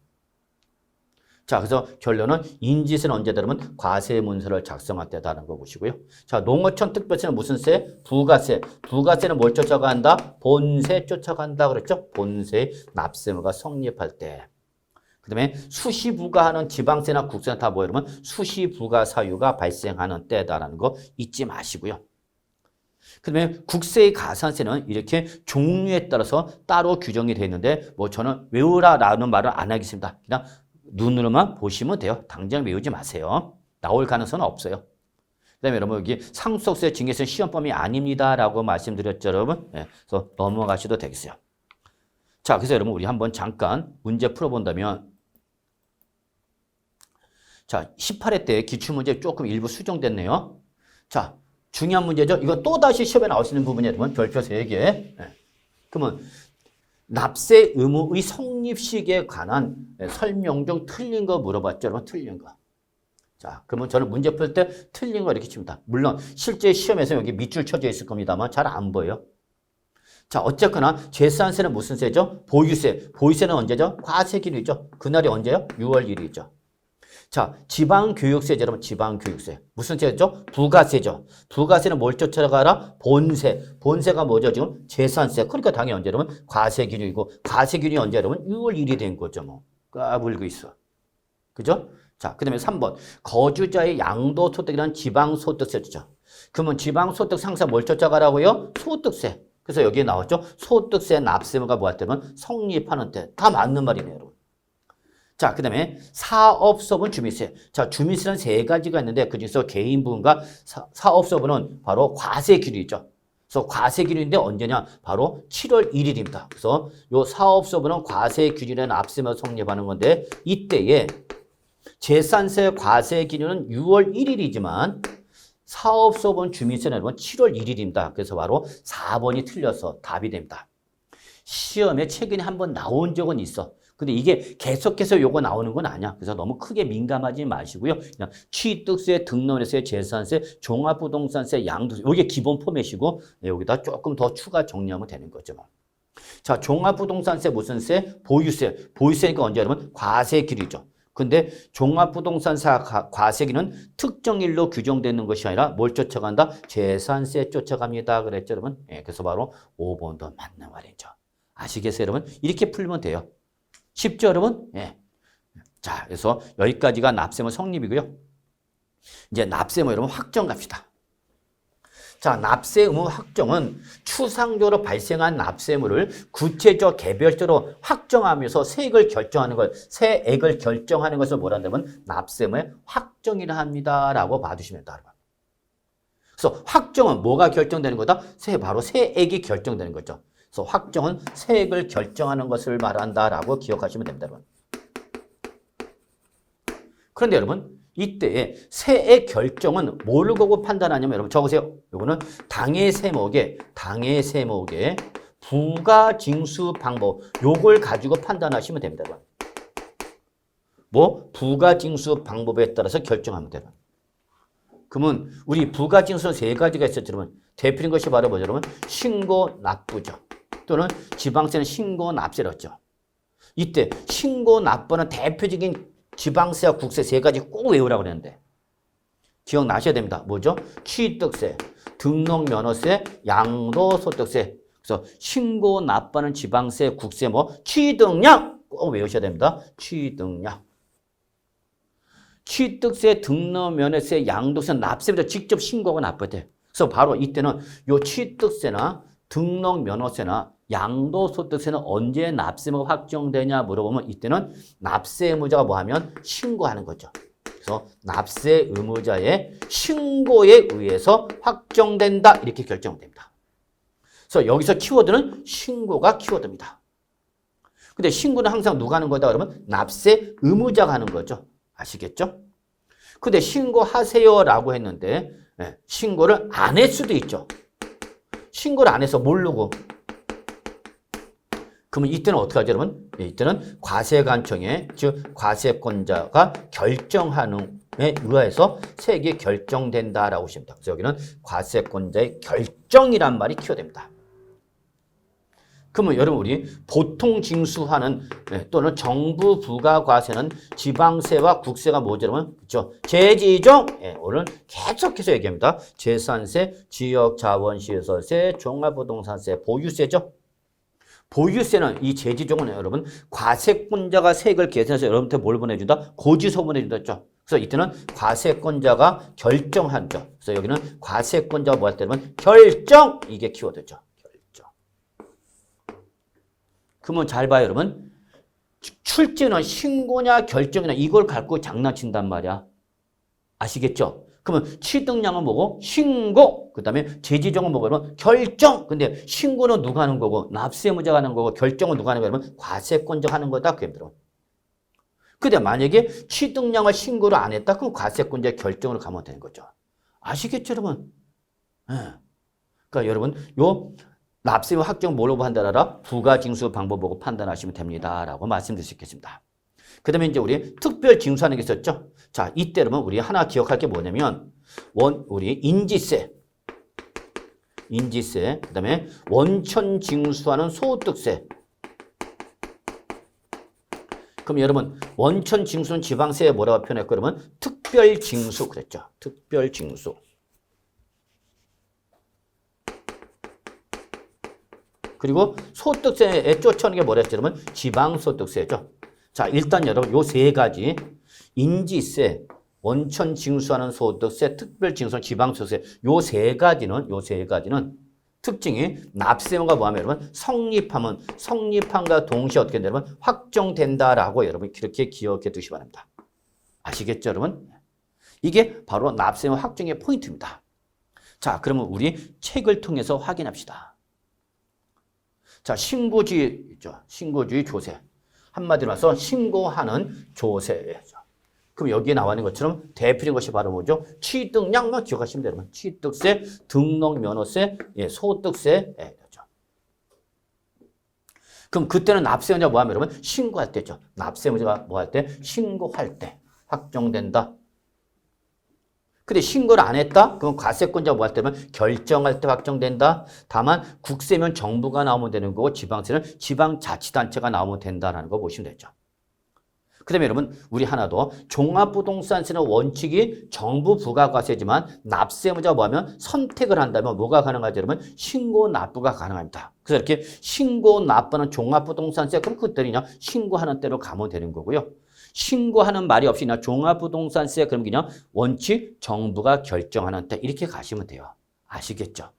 [SPEAKER 1] 자, 그래서 결론은 인지세는 언제다 그러면 과세 문서를 작성할 때다라는 거 보시고요. 자, 농어촌 특별세는 무슨 세? 부가세. 부가세는 뭘 쫓아간다? 본세 쫓아간다 그랬죠? 본세 납세무가 성립할 때. 그 다음에 수시 부과하는 지방세나 국세나 다 뭐예요? 그러면 수시 부과 사유가 발생하는 때다라는 거 잊지 마시고요. 그 다음에 국세의 가산세는 이렇게 종류에 따라서 따로 규정이 되어 있는데 뭐 저는 외우라라는 말을 안 하겠습니다. 그냥 눈으로만 보시면 돼요. 당장 외우지 마세요. 나올 가능성은 없어요. 그 다음에 여러분 여기 상속세, 징계세 시험 범위 아닙니다라고 말씀드렸죠, 여러분. 네, 그래서 넘어가셔도 되겠어요. 자, 그래서 여러분 우리 한번 잠깐 문제 풀어본다면 자, 18회 때 기출문제 조금 일부 수정됐네요. 자, 중요한 문제죠. 이거 또다시 시험에 나올 수 있는 부분이에요. 여러분 별표 3개. 네. 그러면 납세 의무의 성립 시기에 관한 설명 중 틀린 거 물어봤죠. 여러분 틀린 거. 자, 그러면 저는 문제 풀 때 틀린 거 이렇게 칩니다. 물론 실제 시험에서 여기 밑줄 쳐져 있을 겁니다만 잘 안 보여요. 자, 어쨌거나 재산세는 무슨 세죠? 보유세. 보유세는 언제죠? 과세기일이죠. 그날이 언제요? 6월 1일이죠. 자, 지방교육세죠, 여러분. 지방교육세. 무슨 세죠? 부가세죠. 부가세는 뭘 쫓아가라? 본세. 본세가 뭐죠, 지금? 재산세. 그러니까 당연히 언제, 여러분? 과세기준이고, 과세기준이 언제, 여러분? 6월 1일이 된 거죠, 뭐. 까불고 있어. 그죠? 자, 그 다음에 3번. 거주자의 양도소득이라는 지방소득세죠. 그러면 지방소득 상사 뭘 쫓아가라고요? 소득세. 그래서 여기에 나왔죠? 소득세 납세무가 뭐였다면 성립하는 때. 다 맞는 말이네요, 여러분. 자, 그 다음에 사업소분 주민세. 자, 주민세는 3가지가 있는데 그중에서 개인 부분과 사업소분은 바로 과세기준이죠. 그래서 과세기준인데 언제냐? 바로 7월 1일입니다. 그래서 요 사업소분은 과세기준에 납세무가 성립하는 건데 이때에 재산세 과세기준은 6월 1일이지만 사업소분 주민세는 7월 1일입니다. 그래서 바로 4번이 틀려서 답이 됩니다. 시험에 최근에 한번 나온 적은 있어. 근데 이게 계속해서 요거 나오는 건 아니야. 그래서 너무 크게 민감하지 마시고요. 그냥 취득세, 등록세, 재산세, 종합부동산세, 양도세 이게 기본 포맷이고 여기다 조금 더 추가 정리하면 되는 거죠. 자, 종합부동산세 무슨 세? 보유세. 보유세니까 언제 하면 과세기류죠. 근데 종합부동산세 과세기는 특정일로 규정되는 것이 아니라 뭘 쫓아간다? 재산세 쫓아갑니다. 그랬죠, 여러분? 예, 그래서 바로 5번도 맞는 말이죠. 아시겠어요, 여러분? 이렇게 풀면 돼요. 쉽죠, 여러분? 예. 자, 그래서 여기까지가 납세무 성립이고요. 이제 납세무 여러분 확정 갑시다. 자, 납세 의무 확정은 추상적으로 발생한 납세물을 구체적 개별적으로 확정하면서 세액을 결정하는 것, 세액을 결정하는 것을 뭐라 한다면 납세무의 확정이라 합니다라고 봐주시면 됩니다. 그래서 확정은 뭐가 결정되는 거다? 바로 세액이 결정되는 거죠. 그래서 확정은 세액을 결정하는 것을 말한다라고 기억하시면 됩니다, 여러분. 그런데 여러분, 이때 세액 결정은 뭘 보고 판단하냐면 여러분 적으세요. 요거는 당해 세목의 부가징수 방법 요걸 가지고 판단하시면 됩니다. 여러분. 뭐 부가징수 방법에 따라서 결정하면 돼요. 그러면 우리 부가징수는 세 가지가 있었죠. 여러분. 대표적인 것이 바로 뭐죠? 여러분? 신고 납부죠. 또는 지방세는 신고 납세였죠. 이때 신고 납부는 대표적인 지방세와 국세 세 가지 꼭 외우라고 그랬는데 기억나셔야 됩니다. 뭐죠? 취득세, 등록면허세, 양도소득세. 그래서 신고 납부하는 지방세, 국세, 취득량 꼭 외우셔야 됩니다. 취득량. 취득세, 등록면허세, 양도세, 납세부터 직접 신고하고 납부해야 돼. 그래서 바로 이때는 요 취득세나 등록면허세나 양도소득세는 언제 납세무가 확정되냐 물어보면 이때는 납세 의무자가 뭐하면 신고하는 거죠. 그래서 납세 의무자의 신고에 의해서 확정된다 이렇게 결정됩니다. 그래서 여기서 키워드는 신고가 키워드입니다. 근데 신고는 항상 누가 하는 거다 그러면 납세 의무자가 하는 거죠. 아시겠죠? 근데 신고하세요라고 했는데 신고를 안 할 수도 있죠. 신고를 안 해서 모르고 그러면 이때는 어떻게 하죠, 여러분? 이때는 과세관청에, 즉 과세권자가 결정하는 에 의해서 세액이 결정된다라고 보시면 됩니다. 그래서 여기는 과세권자의 결정이란 말이 키워됩니다. 그러면 여러분 우리 보통 징수하는 또는 정부 부가과세는 지방세와 국세가 뭐죠, 여러분? 그렇죠? 재지종 오늘 계속해서 얘기합니다. 재산세, 지역자원시설세, 종합부동산세, 보유세죠. 보유세는 이 재지종은 여러분 과세권자가 세액을 계산해서 여러분한테 뭘 보내준다? 고지서 보내준다 했죠. 그래서 이때는 과세권자가 결정한죠. 그래서 여기는 과세권자가 뭐 할 때면 결정 이게 키워드죠. 결정. 그러면 잘 봐요, 여러분. 출제는 신고냐 결정이냐 이걸 갖고 장난친단 말이야. 아시겠죠? 그러면 취득량은 뭐고? 신고. 그 다음에 재지종은 뭐고? 그러면 결정. 근데 신고는 누가 하는 거고? 납세의무자가 하는 거고 결정은 누가 하는 거고? 그러면 과세권자가 하는 거다. 그 얘기들은. 근데 만약에 취득량을 신고를 안 했다? 그럼 과세권자의 결정으로 가면 되는 거죠. 아시겠죠, 여러분? 그러니까 여러분 요 납세의 확정 뭘로 판단하라? 부가징수 방법 보고 판단하시면 됩니다. 라고 말씀드릴 수 있겠습니다. 그 다음에 이제 우리 특별 징수하는 게 있었죠. 자, 이때 여러분 우리 하나 기억할 게 뭐냐면 우리 인지세, 그 다음에 원천 징수하는 소득세. 그럼 여러분 원천 징수는 지방세에 뭐라고 표현했고 그러면 특별 징수 그랬죠. 특별 징수. 그리고 소득세에 쫓아오는 게 뭐랬죠? 여러분 지방소득세죠. 자, 일단 여러분 요 세 가지 인지세, 원천 징수하는 소득세, 특별 징수하는 지방소득세 요 세 가지는 특징이 납세의무가 뭐하면 여러분 성립함과 동시에 어떻게 되면 확정된다라고 여러분 그렇게 기억해 두시기 바랍니다. 아시겠죠, 여러분? 이게 바로 납세의무 확정의 포인트입니다. 자, 그러면 우리 책을 통해서 확인합시다. 자, 신고주의 있죠. 신고주의 조세. 한마디로 해서 신고하는 조세죠. 그럼 여기에 나와 있는 것처럼 대표적인 것이 바로 뭐죠? 취득량만 기억하시면 돼요. 취득세, 등록면허세, 소득세. 그렇죠. 그럼 그때는 납세 의무자 뭐 하면 여러분? 신고할 때죠. 납세 의무자가 뭐 할 때? 신고할 때 확정된다. 근데 신고를 안 했다? 그럼 과세권자가 뭐 할 때면 결정할 때 확정된다. 다만 국세면 정부가 나오면 되는 거고 지방세는 지방자치단체가 나오면 된다라는 거 보시면 되죠. 그 다음에 여러분 우리 하나 더 종합부동산세는 원칙이 정부 부가과세지만 납세 의무자가 뭐 하면 선택을 한다면 뭐가 가능하죠? 여러분 신고 납부가 가능합니다. 그래서 이렇게 신고 납부는 종합부동산세 그럼 그때는요 신고하는 대로 가면 되는 거고요. 신고하는 말이 없이 그냥 종합부동산세 그럼 그냥 원칙 정부가 결정하는 때 이렇게 가시면 돼요. 아시겠죠?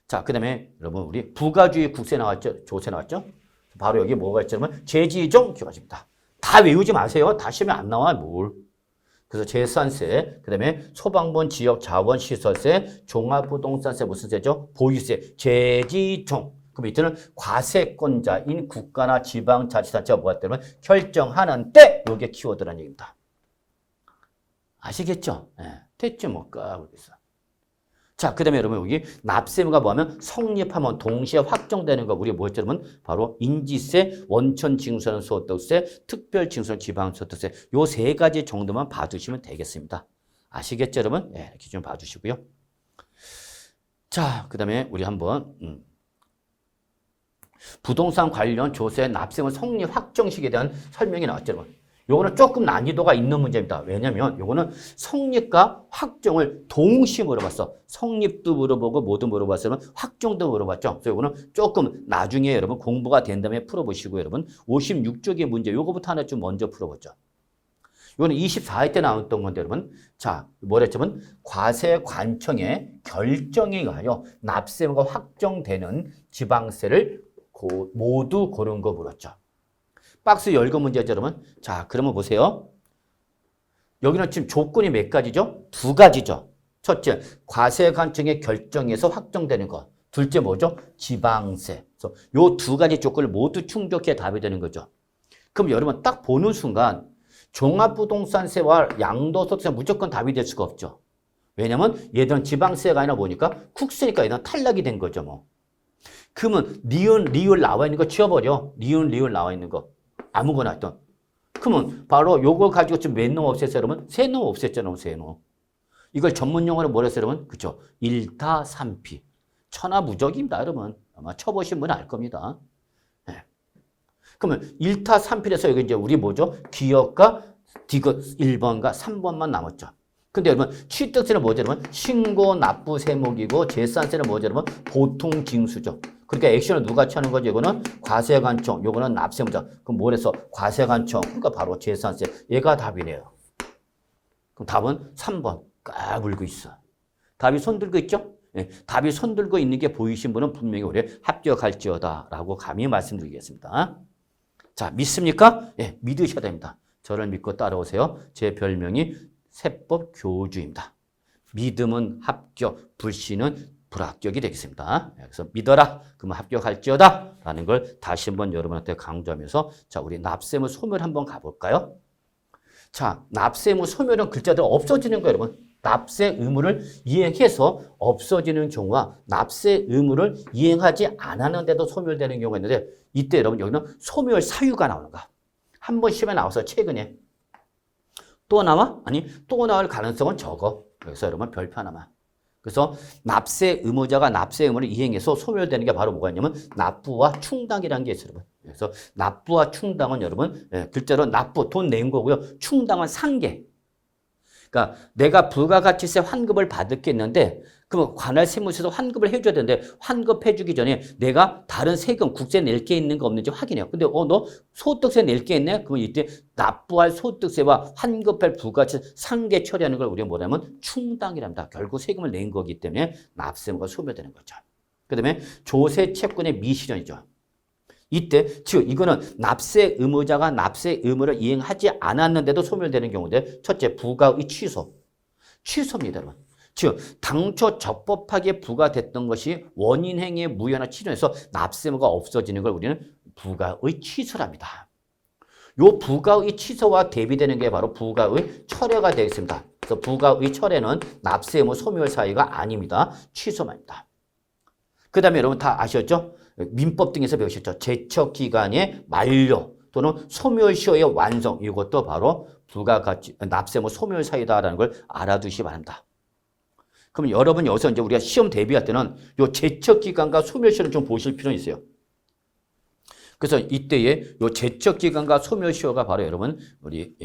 [SPEAKER 1] 자, 그 다음에 여러분 우리 부가주의 국세 나왔죠? 조세 나왔죠? 바로 여기 뭐가 있죠? 그러면 재지종 기관입니다. 다 외우지 마세요. 다 시험에 안 나와 뭘. 그래서 재산세, 그 다음에 소방본 지역 자원시설세, 종합부동산세 무슨 세죠? 보유세, 재지종. 그럼 이때는 과세권자인 국가나 지방자치단체가 뭐가 되면 결정하는 때 이게 키워드라는 얘기입니다. 아시겠죠? 네. 됐죠? 뭐 까고 있어. 자, 그 다음에 여러분 여기 납세의무가 뭐하면 성립하면 동시에 확정되는 거 우리 뭐였죠? 여러분 바로 인지세, 원천징수하는 소득세, 특별징수하는 지방소득세 요 세 가지 정도만 봐주시면 되겠습니다. 아시겠죠, 여러분? 네, 이렇게 좀 봐주시고요. 자, 그 다음에 우리 한번 부동산 관련 조세 납세의무 성립 확정식에 대한 설명이 나왔죠, 여러분. 요거는 조금 난이도가 있는 문제입니다. 왜냐면 요거는 성립과 확정을 동시에 물어봤어. 성립도 물어보고 뭐도 물어봤으면 확정도 물어봤죠. 그래서 요거는 조금 나중에 여러분 공부가 된 다음에 풀어보시고 여러분 56쪽의 문제 요거부터 하나 좀 먼저 풀어보죠. 이거는 24회 때 나왔던 건데 여러분 자 뭐랬냐면 과세관청의 결정에 의하여 납세의무가 확정되는 지방세를 모두 고른 거 물었죠. 박스 열거 문제죠, 여러분. 자, 그러면 보세요. 여기는 지금 조건이 몇 가지죠? 두 가지죠. 첫째, 과세관청의 결정에서 확정되는 것. 둘째 뭐죠? 지방세. 그래서 요 두 가지 조건을 모두 충족해야 답이 되는 거죠. 그럼 여러분 딱 보는 순간 종합부동산세와 양도소득세 무조건 답이 될 수가 없죠. 왜냐면 얘들은 지방세가 아니라 뭐니까 국세니까 얘들은 탈락이 된 거죠, 뭐. 그러면 니은, 리을 나와 있는 거 지워버려. 니은, 리을 나와 있는 거. 아무거나 했던. 그러면 바로 요거 가지고 지금 몇 놈 없앴어요, 여러분? 세 놈 없앴잖아요, 세 놈. 이걸 전문 용어로 뭐라 했어요, 여러분? 그쵸? 1타 3피. 천하무적입니다, 여러분. 아마 쳐보신 분은 알 겁니다. 네. 그러면 1타 3필에서 여기 이제 우리 뭐죠? 기업과 디귿 1번과 3번만 남았죠. 근데 여러분 취득세는 뭐죠, 여러분? 신고 납부 세목이고 재산세는 뭐죠, 여러분? 보통 징수죠. 그러니까 액션을 누가 취하는 거죠? 이거는 과세관청, 요거는 납세의무자. 그럼 뭐래서 과세관청, 그러니까 바로 재산세. 얘가 답이래요. 그럼 답은 3번. 까불고 있어. 답이 손 들고 있죠? 네, 답이 손 들고 있는 게 보이신 분은 분명히 우리 합격할지어다 라고 감히 말씀드리겠습니다. 자, 믿습니까? 예, 믿으셔야 됩니다. 저를 믿고 따라오세요. 제 별명이 세법 교주입니다. 믿음은 합격, 불신은 불합격이 되겠습니다. 그래서 믿어라, 그러면 합격할지어다 라는 걸 다시 한번 여러분한테 강조하면서 자, 우리 납세의무 소멸 한번 가볼까요? 자, 납세의무 소멸은 글자대로 없어지는 거예요, 여러분. 납세 의무를 이행해서 없어지는 경우와 납세 의무를 이행하지 않았는데도 소멸되는 경우가 있는데 이때 여러분 여기는 소멸 사유가 나오는 거야. 한 번 시험에 나와서 최근에 또 나와? 아니 또 나올 가능성은 적어. 그래서 여러분 별표 하나만. 그래서 납세 의무자가 납세 의무를 이행해서 소멸되는 게 바로 뭐가 있냐면 납부와 충당이라는 게 있어요, 여러분. 그래서 납부와 충당은 여러분 글자로 납부 돈 낸 거고요. 충당은 상계. 그러니까 내가 부가가치세 환급을 받겠는데 그럼 관할 세무서에서 환급을 해줘야 되는데 환급해주기 전에 내가 다른 세금, 국세 낼 게 있는 거 없는지 확인해요. 근데 너 소득세 낼 게 있네? 그럼 이때 납부할 소득세와 환급할 부가가치 상계 처리하는 걸 우리가 뭐냐면 충당이랍니다. 결국 세금을 낸 거기 때문에 납세의무가 소멸되는 거죠. 그 다음에 조세 채권의 미실현이죠. 이때 즉 이거는 납세 의무자가 납세 의무를 이행하지 않았는데도 소멸되는 경우인데 첫째 부가의 취소입니다, 여러분. 즉 당초 적법하게 부과됐던 것이 원인행위의 무효나 치료해서 납세 의무가 없어지는 걸 우리는 부가의 취소랍니다. 요 부가의 취소와 대비되는 게 바로 부가의 철회가 되겠습니다. 그래서 부가의 철회는 납세 의무 소멸 사유가 아닙니다. 취소만입니다. 그 다음에 여러분 다 아셨죠? 민법 등에서 배우셨죠. 제척기간의 만료 또는 소멸시효의 완성 이것도 바로 부가가치 납세무 소멸 사유다라는 걸 알아두시기 바랍니다. 그럼 여러분 여기서 이제 우리가 시험 대비할 때는 요 제척기간과 소멸시효를 좀 보실 필요는 있어요. 그래서 이때에 요 제척기간과 소멸시효가 바로 여러분 우리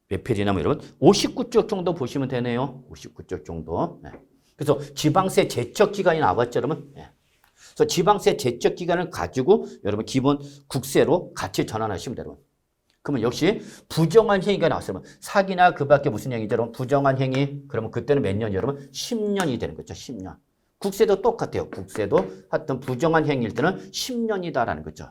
[SPEAKER 1] 몇 페이지냐면 여러분 59쪽 정도 보시면 되네요. 59쪽 정도. 네. 그래서 지방세 제척기간이 나왔죠, 여러분. 네. 그래서 지방세 제척기간을 가지고 여러분 기본 국세로 같이 전환하시면 돼요, 여러분. 그러면 역시 부정한 행위가 나왔어요. 사기나 그 밖에 무슨 행위죠, 여러분? 부정한 행위. 그러면 그때는 몇 년, 여러분? 10년이 되는 거죠, 10년. 국세도 똑같아요. 국세도 하여튼 부정한 행위일 때는 10년이다라는 거죠.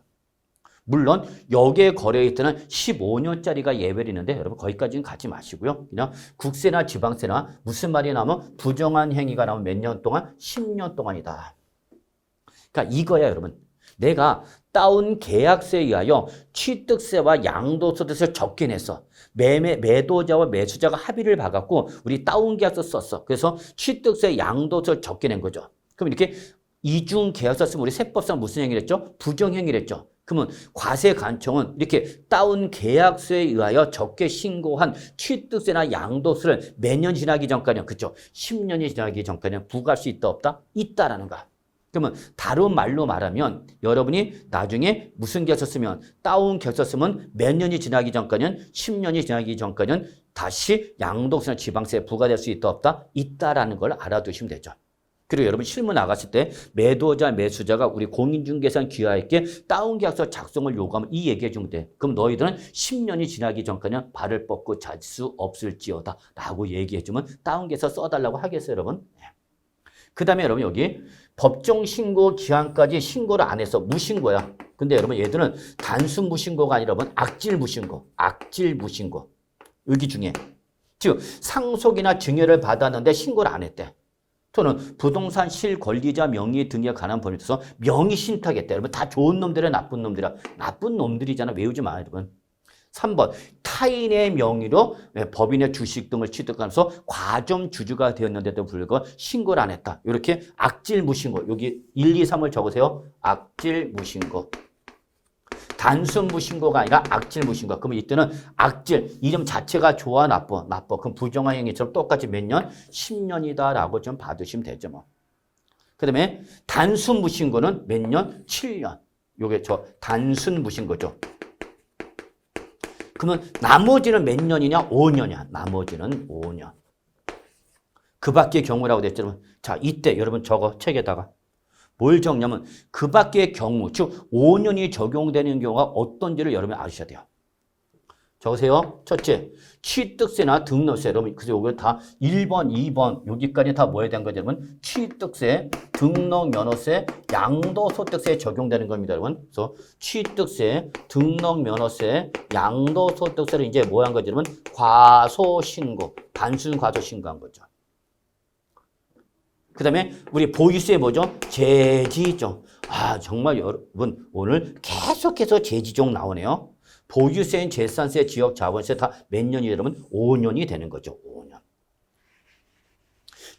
[SPEAKER 1] 물론 여기에 거래일 때는 15년짜리가 예외를 있는데 여러분 거기까지는 가지 마시고요. 그냥 국세나 지방세나 무슨 말이 나오면 부정한 행위가 나오면 몇 년 동안? 10년 동안이다. 그러니까 이거야 여러분. 내가 다운 계약서에 의하여 취득세와 양도소득세를 적게 냈어. 매도자와 매수자가 합의를 봐갖고 우리 다운 계약서 썼어. 그래서 취득세, 양도소득세를 적게 낸 거죠. 그럼 이렇게 이중 계약서 쓰면 우리 세법상 무슨 행위를 했죠? 부정행위를 했죠. 그러면 과세관청은 이렇게 다운 계약서에 의하여 적게 신고한 취득세나 양도세를 몇 년 지나기 전까지는 그렇죠. 10년이 지나기 전까지는 부과할 수 있다 없다? 있다라는 거야. 그러면 다른 말로 말하면 여러분이 나중에 무슨 계약서 쓰면 다운 계약서 쓰면 몇 년이 지나기 전까지는 10년이 지나기 전까지는 다시 양도세나 지방세에 부과될 수 있다 없다? 있다라는 걸 알아두시면 되죠. 그리고 여러분 실무 나갔을 때 매도자, 매수자가 우리 공인중개사는 기하에게 다운계약서 작성을 요구하면 이 얘기해 주면 돼. 그럼 너희들은 10년이 지나기 전까지는 발을 뻗고 잘 수 없을지어다 라고 얘기해 주면 다운계약서 써달라고 하겠어요, 여러분? 그 다음에 여러분 여기 법정신고 기한까지 신고를 안 해서 무신고야. 근데 여러분 얘들은 단순 무신고가 아니라 여러분 악질 무신고, 악질 무신고. 여기 중에 즉 상속이나 증여를 받았는데 신고를 안 했대. 또는 부동산 실권리자 명의 등에 관한 법에 있어서 명의 신탁했대. 여러분 다 좋은 놈들이야 나쁜 놈들이야. 나쁜 놈들이잖아. 외우지 마 여러분. 3번 타인의 명의로 법인의 주식 등을 취득하면서 과점 주주가 되었는데도 불구하고 신고를 안 했다. 이렇게 악질 무신고. 여기 1, 2, 3을 적으세요. 악질 무신고. 단순 무신고가 아니라 악질 무신고. 그러면 이때는 악질, 이름 자체가 좋아 나빠. 그럼 부정한 행위처럼 똑같이 몇 년? 10년이다라고 좀 봐두시면 되죠. 뭐. 그 다음에 단순 무신고는 몇 년? 7년. 요게 저 단순 무신고죠. 그러면 나머지는 몇 년이냐? 5년이야. 나머지는 5년. 그 밖의 경우라고 됐죠. 자, 이때 여러분 저거 책에다가 뭘 적냐면 그 밖의 경우, 즉 5년이 적용되는 경우가 어떤지를 여러분이 아셔야 돼요. 적으세요. 첫째, 취득세나 등록세. 여러분, 그래서 이거 다 1번, 2번 여기까지 다 뭐에 대한 거죠, 여러분? 취득세, 등록면허세, 양도소득세에 적용되는 겁니다, 여러분. 그래서 취득세, 등록면허세, 양도소득세를 이제 뭐 한 거죠, 여러분? 과소신고, 단순 과소신고한 거죠. 그 다음에 우리 보유세 뭐죠? 제지종. 아, 정말 여러분 오늘 계속해서 제지종 나오네요. 보유세인 재산세, 지역자본세 다 몇 년이 여러분? 5년이 되는 거죠. 5년.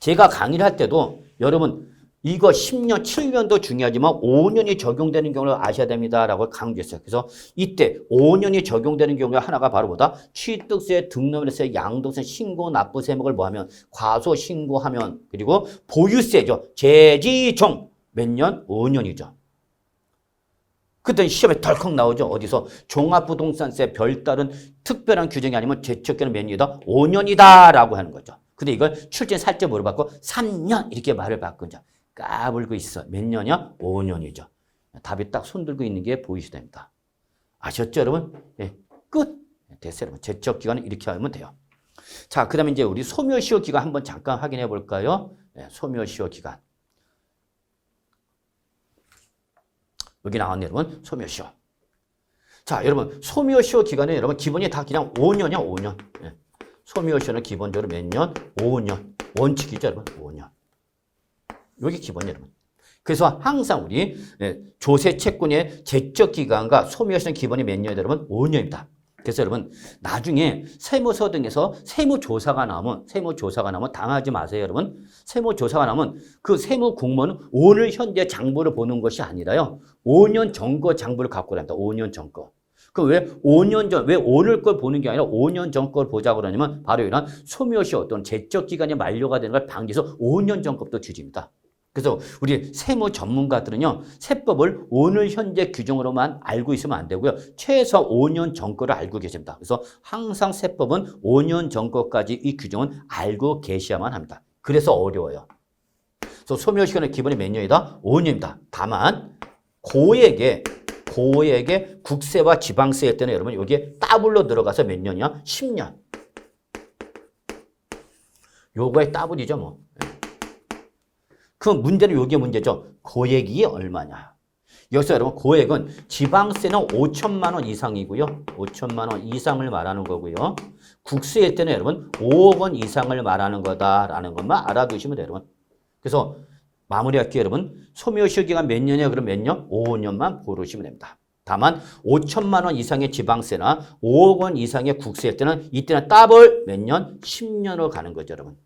[SPEAKER 1] 제가 강의를 할 때도 여러분 이거 10년, 7년도 중요하지만 5년이 적용되는 경우를 아셔야 됩니다라고 강조했어요. 그래서 이때 5년이 적용되는 경우가 하나가 바로 뭐다? 취득세, 등록세, 양도세, 신고, 납부 세목을 뭐하면? 과소 신고하면. 그리고 보유세죠. 제지종. 몇 년? 5년이죠. 그때 시험에 덜컥 나오죠. 어디서? 종합부동산세 별다른 특별한 규정이 아니면 제척기간은 몇 년이다? 5년이다 라고 하는 거죠. 근데 이걸 출제는 살짝 물어봤고 3년 이렇게 말을 바꾸죠. 까불고 있어. 몇 년이야? 5년이죠. 답이 딱 손들고 있는 게 보이셔야 됩니다. 아셨죠, 여러분? 네, 끝. 됐어요, 여러분. 제척 기간은 이렇게 하면 돼요. 자, 그 다음에 이제 우리 소멸시효 기간 한번 잠깐 확인해 볼까요? 네, 소멸시효 기간. 여기 나왔네요, 여러분. 소멸시효. 자, 여러분. 소멸시효 기간은 여러분 기본이 다 그냥 5년이야, 5년. 네. 소멸시효는 기본적으로 몇 년? 5년. 원칙이죠, 여러분. 5년. 여기 기본이에요, 여러분. 그래서 항상 우리 조세 채권의 제적 기간과 소멸시효 기본이 몇 년이다, 여러분? 5년입니다. 그래서 여러분 나중에 세무서 등에서 세무조사가 나오면 당하지 마세요, 여러분. 세무조사가 나오면 그 세무 공무원은 오늘 현재 장부를 보는 것이 아니라요. 5년 전 거 장부를 갖고 다닙니다. 5년 전 거. 그 왜 5년 전, 왜 오늘 걸 보는 게 아니라 5년 전 걸 보자고 그러냐면 바로 이런 소멸시 어떤 제적 기간이 만료가 되는 걸 방지해서 5년 전 것도 뒤집니다. 그래서 우리 세무 전문가들은요, 세법을 오늘 현재 규정으로만 알고 있으면 안 되고요. 최소 5년 전 거를 알고 계십니다. 그래서 항상 세법은 5년 전 거까지 이 규정은 알고 계셔야만 합니다. 그래서 어려워요. 그래서 소멸시효는 기본이 몇 년이다? 5년입니다. 다만 고액의 국세와 지방세 할 때는 여러분 여기에 더블로 들어가서 몇 년이야? 10년. 요거의 더블이죠, 뭐. 그 문제는 요게 문제죠. 고액이 얼마냐. 여기서 여러분 고액은 지방세는 5천만 원 이상이고요. 5천만 원 이상을 말하는 거고요. 국세일 때는 여러분 5억 원 이상을 말하는 거다라는 것만 알아두시면 돼요, 여러분. 그래서 마무리할게요, 여러분. 소멸시효 기간 몇 년이야? 그럼 몇 년? 5년만 고르시면 됩니다. 다만 5천만 원 이상의 지방세나 5억 원 이상의 국세일 때는 이때는 더블 몇 년? 10년으로 가는 거죠, 여러분.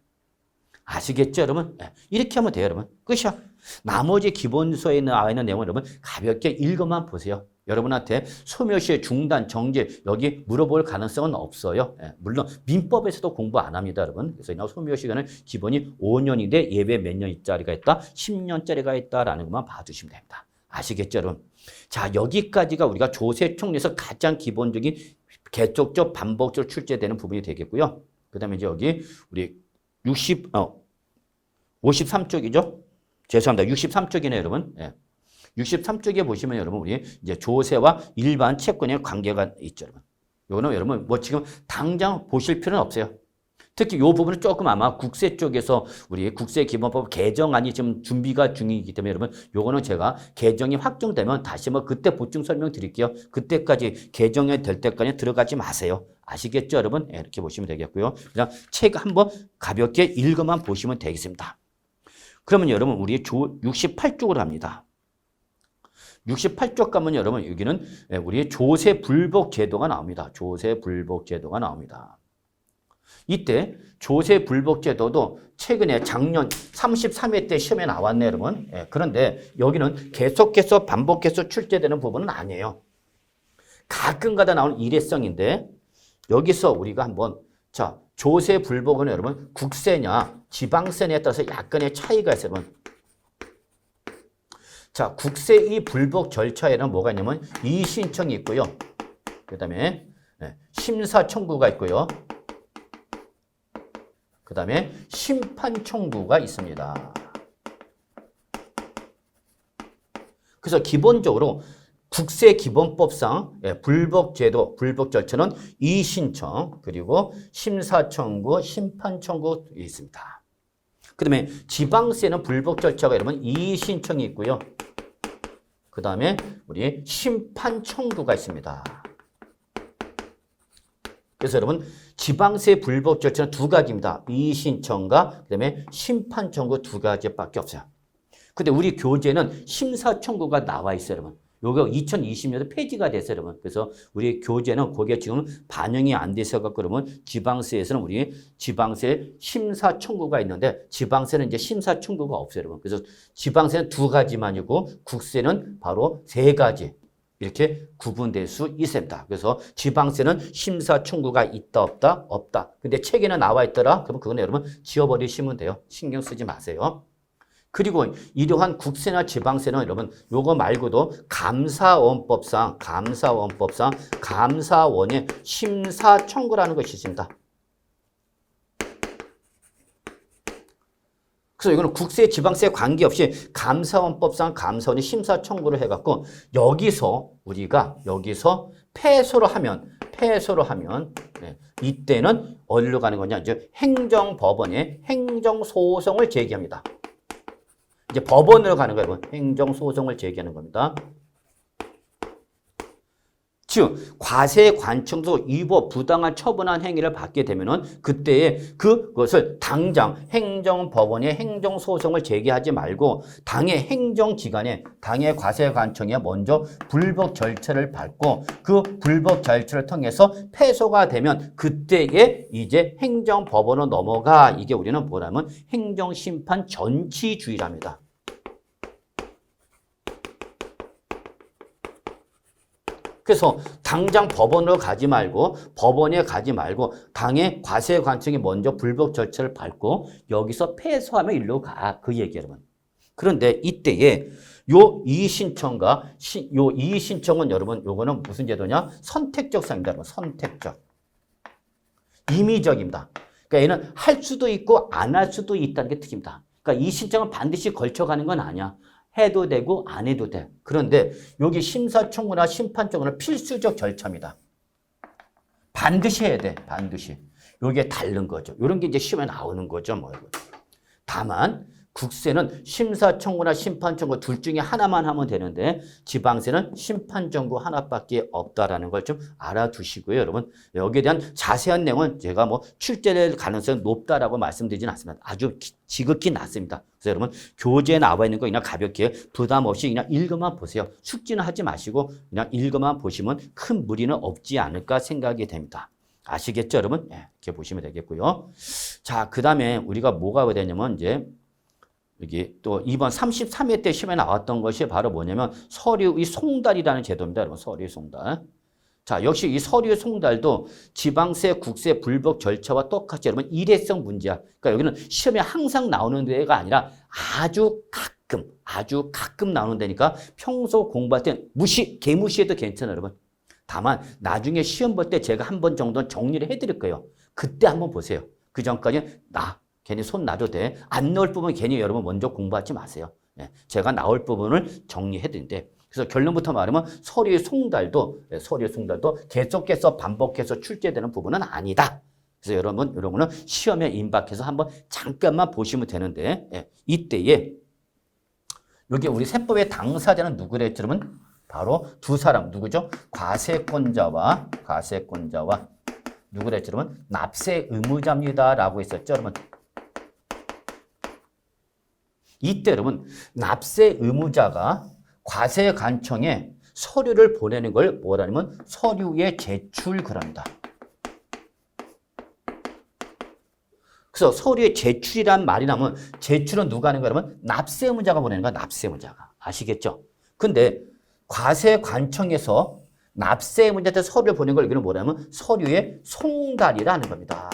[SPEAKER 1] 아시겠죠, 여러분? 네. 이렇게 하면 돼요, 여러분. 끝이야. 나머지 기본서에 나와 있는 내용을 여러분 가볍게 읽어만 보세요. 여러분한테 소멸시효 중단, 정지 여기 물어볼 가능성은 없어요. 네. 물론 민법에서도 공부 안 합니다, 여러분. 그래서 소멸시효는 기본이 5년인데 예외 몇 년짜리가 있다? 10년짜리가 있다라는 것만 봐주시면 됩니다. 아시겠죠, 여러분? 자, 여기까지가 우리가 조세총리에서 가장 기본적인 계속적 반복적으로 출제되는 부분이 되겠고요. 그 다음에 이제 여기 우리 53쪽이죠? 죄송합니다. 63쪽이네요, 여러분. 예. 63쪽에 보시면 여러분, 우리 이제 조세와 일반 채권의 관계가 있죠, 여러분. 요거는 여러분, 뭐 지금 당장 보실 필요는 없어요. 특히 이 부분은 조금 아마 국세 쪽에서 우리 국세기본법 개정안이 지금 준비가 중이기 때문에 여러분, 요거는 제가 개정이 확정되면 다시 뭐 그때 보충 설명 드릴게요. 그때까지 개정이 될 때까지 들어가지 마세요. 아시겠죠, 여러분? 네, 이렇게 보시면 되겠고요. 그냥 책 한번 가볍게 읽어만 보시면 되겠습니다. 그러면 여러분, 우리 68쪽으로 합니다. 68쪽 가면 여러분, 여기는 우리 조세 불복 제도가 나옵니다. 조세 불복 제도가 나옵니다. 이때 조세 불복 제도도 최근에 작년 33회 때 시험에 나왔네요, 여러분. 예, 그런데 여기는 계속해서 반복해서 출제되는 부분은 아니에요. 가끔가다 나오는 일회성인데 여기서 우리가 한번 자 조세 불복은 여러분 국세냐 지방세냐에 따라서 약간의 차이가 있어요, 여러분. 자, 국세 이 불복 절차에는 뭐가 있냐면 이의신청이 있고요. 그 다음에 심사 청구가 있고요. 그 다음에 심판 청구가 있습니다. 그래서 기본적으로 국세기본법상 불복 제도, 불복 절차는 이의신청, 그리고 심사 청구, 심판 청구 있습니다. 그 다음에 지방세는 불복 절차가 여러분 이의신청이 있고요. 그 다음에 우리 심판 청구가 있습니다. 그래서 여러분 지방세 불복 절차는 두 가지입니다. 이의신청과 그다음에 심판 청구 두 가지밖에 없어요. 근데 우리 교재는 심사 청구가 나와 있어요, 여러분. 요거 2020년도 폐지가 됐어요, 여러분. 그래서 우리 교재는 그게 지금 반영이 안 돼서 갖고 그러면 지방세에서는 우리 지방세 심사 청구가 있는데 지방세는 이제 심사 청구가 없어요, 여러분. 그래서 지방세는 두 가지만이고 국세는 바로 세 가지. 이렇게 구분될 수 있습니다. 그래서 지방세는 심사 청구가 있다 없다? 없다. 근데 책에는 나와 있더라? 그러면 그건 여러분 지워버리시면 돼요. 신경 쓰지 마세요. 그리고 이러한 국세나 지방세는 여러분 요거 말고도 감사원법상 감사원의 심사 청구라는 것이 있습니다. 그래서 이거는 국세, 지방세 관계없이 감사원법상 감사원이 심사 청구를 해갖고 우리가 여기서 패소를 하면 이때는 어디로 가는 거냐? 이제 행정법원에 행정소송을 제기합니다. 이제 법원으로 가는 거예요. 행정소송을 제기하는 겁니다. 즉 과세관청소 위법 부당한 처분한 행위를 받게 되면은 그때에 그것을 당장 행정법원에 행정소송을 제기하지 말고 당의 행정기관에 당의 과세관청에 먼저 불법 절차를 밟고 그 불법 절차를 통해서 패소가 되면 그때에 이제 행정법원으로 넘어가. 이게 우리는 뭐냐면 행정심판 전치주의랍니다. 그래서 당장 법원으로 가지 말고 법원에 가지 말고 당의 과세관청이 먼저 불법 절차를 밟고 여기서 패소하면 일로 가. 그 얘기 여러분. 그런데 이때에 요 이의신청과 요 이의신청은 여러분 요거는 무슨 제도냐? 선택적 사입니다. 여러분. 선택적. 임의적입니다. 그러니까 얘는 할 수도 있고 안 할 수도 있다는 게 특입니다. 그러니까 이의신청은 반드시 걸쳐가는 건 아니야. 해도 되고 안 해도 돼. 그런데 여기 심사청구나 심판청구는 필수적 절차입니다. 반드시 해야 돼. 반드시. 이게 다른 거죠. 이런 게 이제 시험에 나오는 거죠. 뭐. 다만 국세는 심사청구나 심판청구 둘 중에 하나만 하면 되는데 지방세는 심판청구 하나밖에 없다라는 걸 좀 알아두시고요. 여러분 여기에 대한 자세한 내용은 제가 뭐 출제될 가능성이 높다라고 말씀드리지는 않습니다. 아주 지극히 낮습니다. 그래서 여러분 교재에 나와 있는 거 그냥 가볍게 부담 없이 그냥 읽어만 보세요. 숙지는 하지 마시고 그냥 읽어만 보시면 큰 무리는 없지 않을까 생각이 됩니다. 아시겠죠 여러분? 네, 이렇게 보시면 되겠고요. 자, 그 다음에 우리가 뭐가 되냐면 이제 여기 또 이번 33회 때 시험에 나왔던 것이 바로 뭐냐면 서류의 송달이라는 제도입니다. 여러분 서류의 송달. 자, 역시 이 서류의 송달도 지방세, 국세 불법 절차와 똑같이 여러분 일회성 문제야. 그러니까 여기는 시험에 항상 나오는 데가 아니라 아주 가끔 나오는 데니까 평소 공부할 때 개무시해도 괜찮아요, 여러분. 다만 나중에 시험 볼 때 제가 한 번 정도는 정리를 해드릴 거예요. 그때 한번 보세요. 그 전까지 괜히 손 놔도 돼. 안 나올 부분 괜히 여러분 먼저 공부하지 마세요. 제가 나올 부분을 정리해드린데 그래서 결론부터 말하면 서류의 송달도 계속해서 반복해서 출제되는 부분은 아니다. 그래서 여러분 이런 거는 시험에 임박해서 한번 잠깐만 보시면 되는데 이때에 여기 우리 세법의 당사자는 누구랬죠? 여러분 바로 두 사람 누구죠? 과세권자와 누구랬죠? 여러분 납세 의무자입니다라고 했었죠, 여러분. 이때 여러분 납세 의무자가 과세관청에 서류를 보내는 걸 뭐라냐면 서류의 제출 그럽니다. 그래서 서류의 제출이란 말이 나면 제출은 누가 하는 거라면 납세 의무자가 보내는 거야. 납세 의무자가. 아시겠죠? 근데 과세관청에서 납세 의무자한테 서류를 보내는 걸 여기는 뭐라면 서류의 송달이라는 겁니다.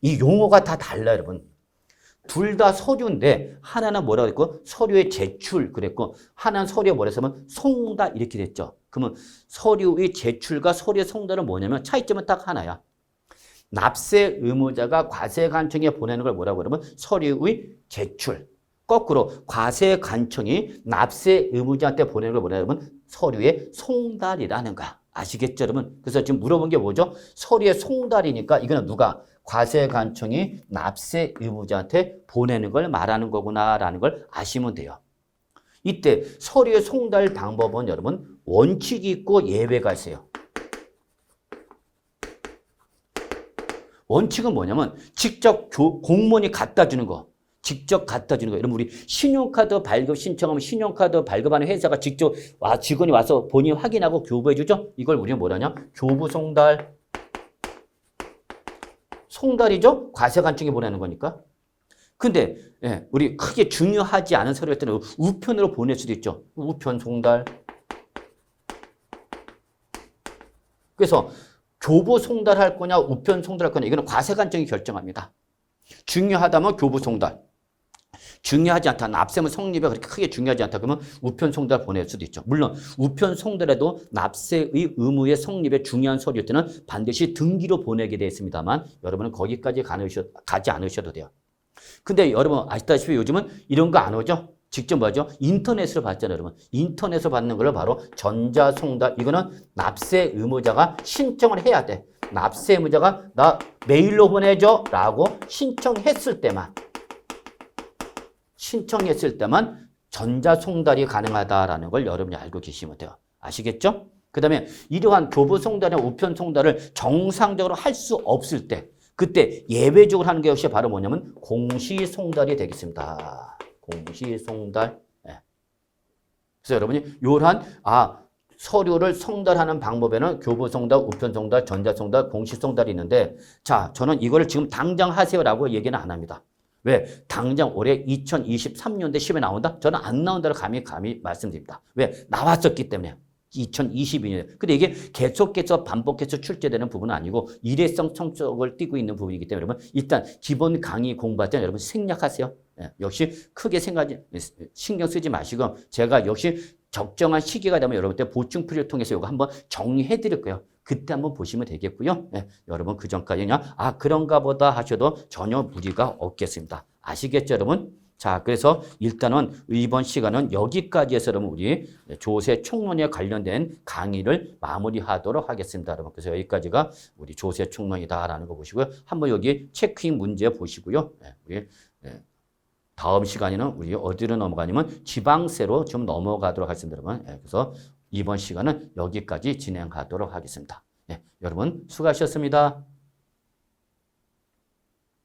[SPEAKER 1] 이 용어가 다 달라요, 여러분. 둘 다 서류인데 하나는 뭐라고 했고 서류의 제출 그랬고 하나는 서류에 뭐라 했으면 송달 이렇게 됐죠. 그러면 서류의 제출과 서류의 송달은 뭐냐면 차이점은 딱 하나야. 납세 의무자가 과세관청에 보내는 걸 뭐라고 그러면 서류의 제출. 거꾸로 과세관청이 납세 의무자한테 보내는 걸 뭐냐면 서류의 송달이라는 거야. 아시겠죠, 여러분? 그래서 지금 물어본 게 뭐죠? 서류의 송달이니까 이거는 누가? 과세관청이 납세 의무자한테 보내는 걸 말하는 거구나라는 걸 아시면 돼요. 이때 서류의 송달 방법은 여러분 원칙이 있고 예외가 있어요. 원칙은 뭐냐면 직접 공무원이 갖다 주는 거. 직접 갖다 주는 거예요. 여러분 우리 신용카드 발급 신청하면 신용카드 발급하는 회사가 직접 직원이 와서 본인이 확인하고 교부해 주죠. 이걸 우리는 뭐라냐? 교부 송달. 송달이죠? 과세관청에 보내는 거니까. 근데 우리 크게 중요하지 않은 서류일 때는 우편으로 보낼 수도 있죠. 우편 송달. 그래서 교부 송달할 거냐 우편 송달할 거냐 이거는 과세관청이 결정합니다. 중요하다면 교부 송달. 중요하지 않다. 납세물 성립에 그렇게 크게 중요하지 않다. 그러면 우편 송달 보낼 수도 있죠. 물론 우편 송달에도 납세의 의무의 성립에 중요한 서류일 때는 반드시 등기로 보내게 되어 있습니다만 여러분은 거기까지 가지 않으셔도 돼요. 근데 여러분 아시다시피 요즘은 이런 거 안 오죠? 직접 뭐죠? 인터넷으로 받잖아요, 여러분. 인터넷으로 받는 걸로 바로 전자송달. 이거는 납세 의무자가 신청을 해야 돼. 납세 의무자가 나 메일로 보내줘 라고 신청했을 때만 전자송달이 가능하다라는 걸 여러분이 알고 계시면 돼요. 아시겠죠? 그 다음에 이러한 교부송달이나 우편송달을 정상적으로 할 수 없을 때 그때 예외적으로 하는 것이 바로 뭐냐면 공시송달이 되겠습니다. 공시송달. 예. 그래서 여러분이 이러한 서류를 송달하는 방법에는 교부송달, 우편송달, 전자송달, 공시송달이 있는데 자, 저는 이거를 지금 당장 하세요라고 얘기는 안 합니다. 왜? 당장 올해 2023년도에 시험에 나온다? 저는 안 나온다고 감히 말씀드립니다. 왜? 나왔었기 때문에. 2022년. 근데 이게 계속해서 반복해서 출제되는 부분은 아니고 일회성 성적을 띠고 있는 부분이기 때문에 여러분 일단 기본 강의 공부할 때 여러분 생략하세요. 예, 역시 크게 신경 쓰지 마시고 제가 역시 적정한 시기가 되면 여러분들 보충풀이를 통해서 이거 한번 정리해 드릴 거예요. 그때 한번 보시면 되겠고요. 예, 여러분 그 전까지 그냥 그런가 보다 하셔도 전혀 무리가 없겠습니다. 아시겠죠 여러분? 자, 그래서 일단은 이번 시간은 여기까지 해서 여러분 우리 조세 총론에 관련된 강의를 마무리하도록 하겠습니다. 여러분. 그래서 여기까지가 우리 조세 총론이다라는 거 보시고요. 한번 여기 체크인 문제 보시고요. 우리 다음 시간에는 우리 어디로 넘어가냐면 지방세로 좀 넘어가도록 하겠습니다. 여러분. 그래서 이번 시간은 여기까지 진행하도록 하겠습니다. 여러분 수고하셨습니다.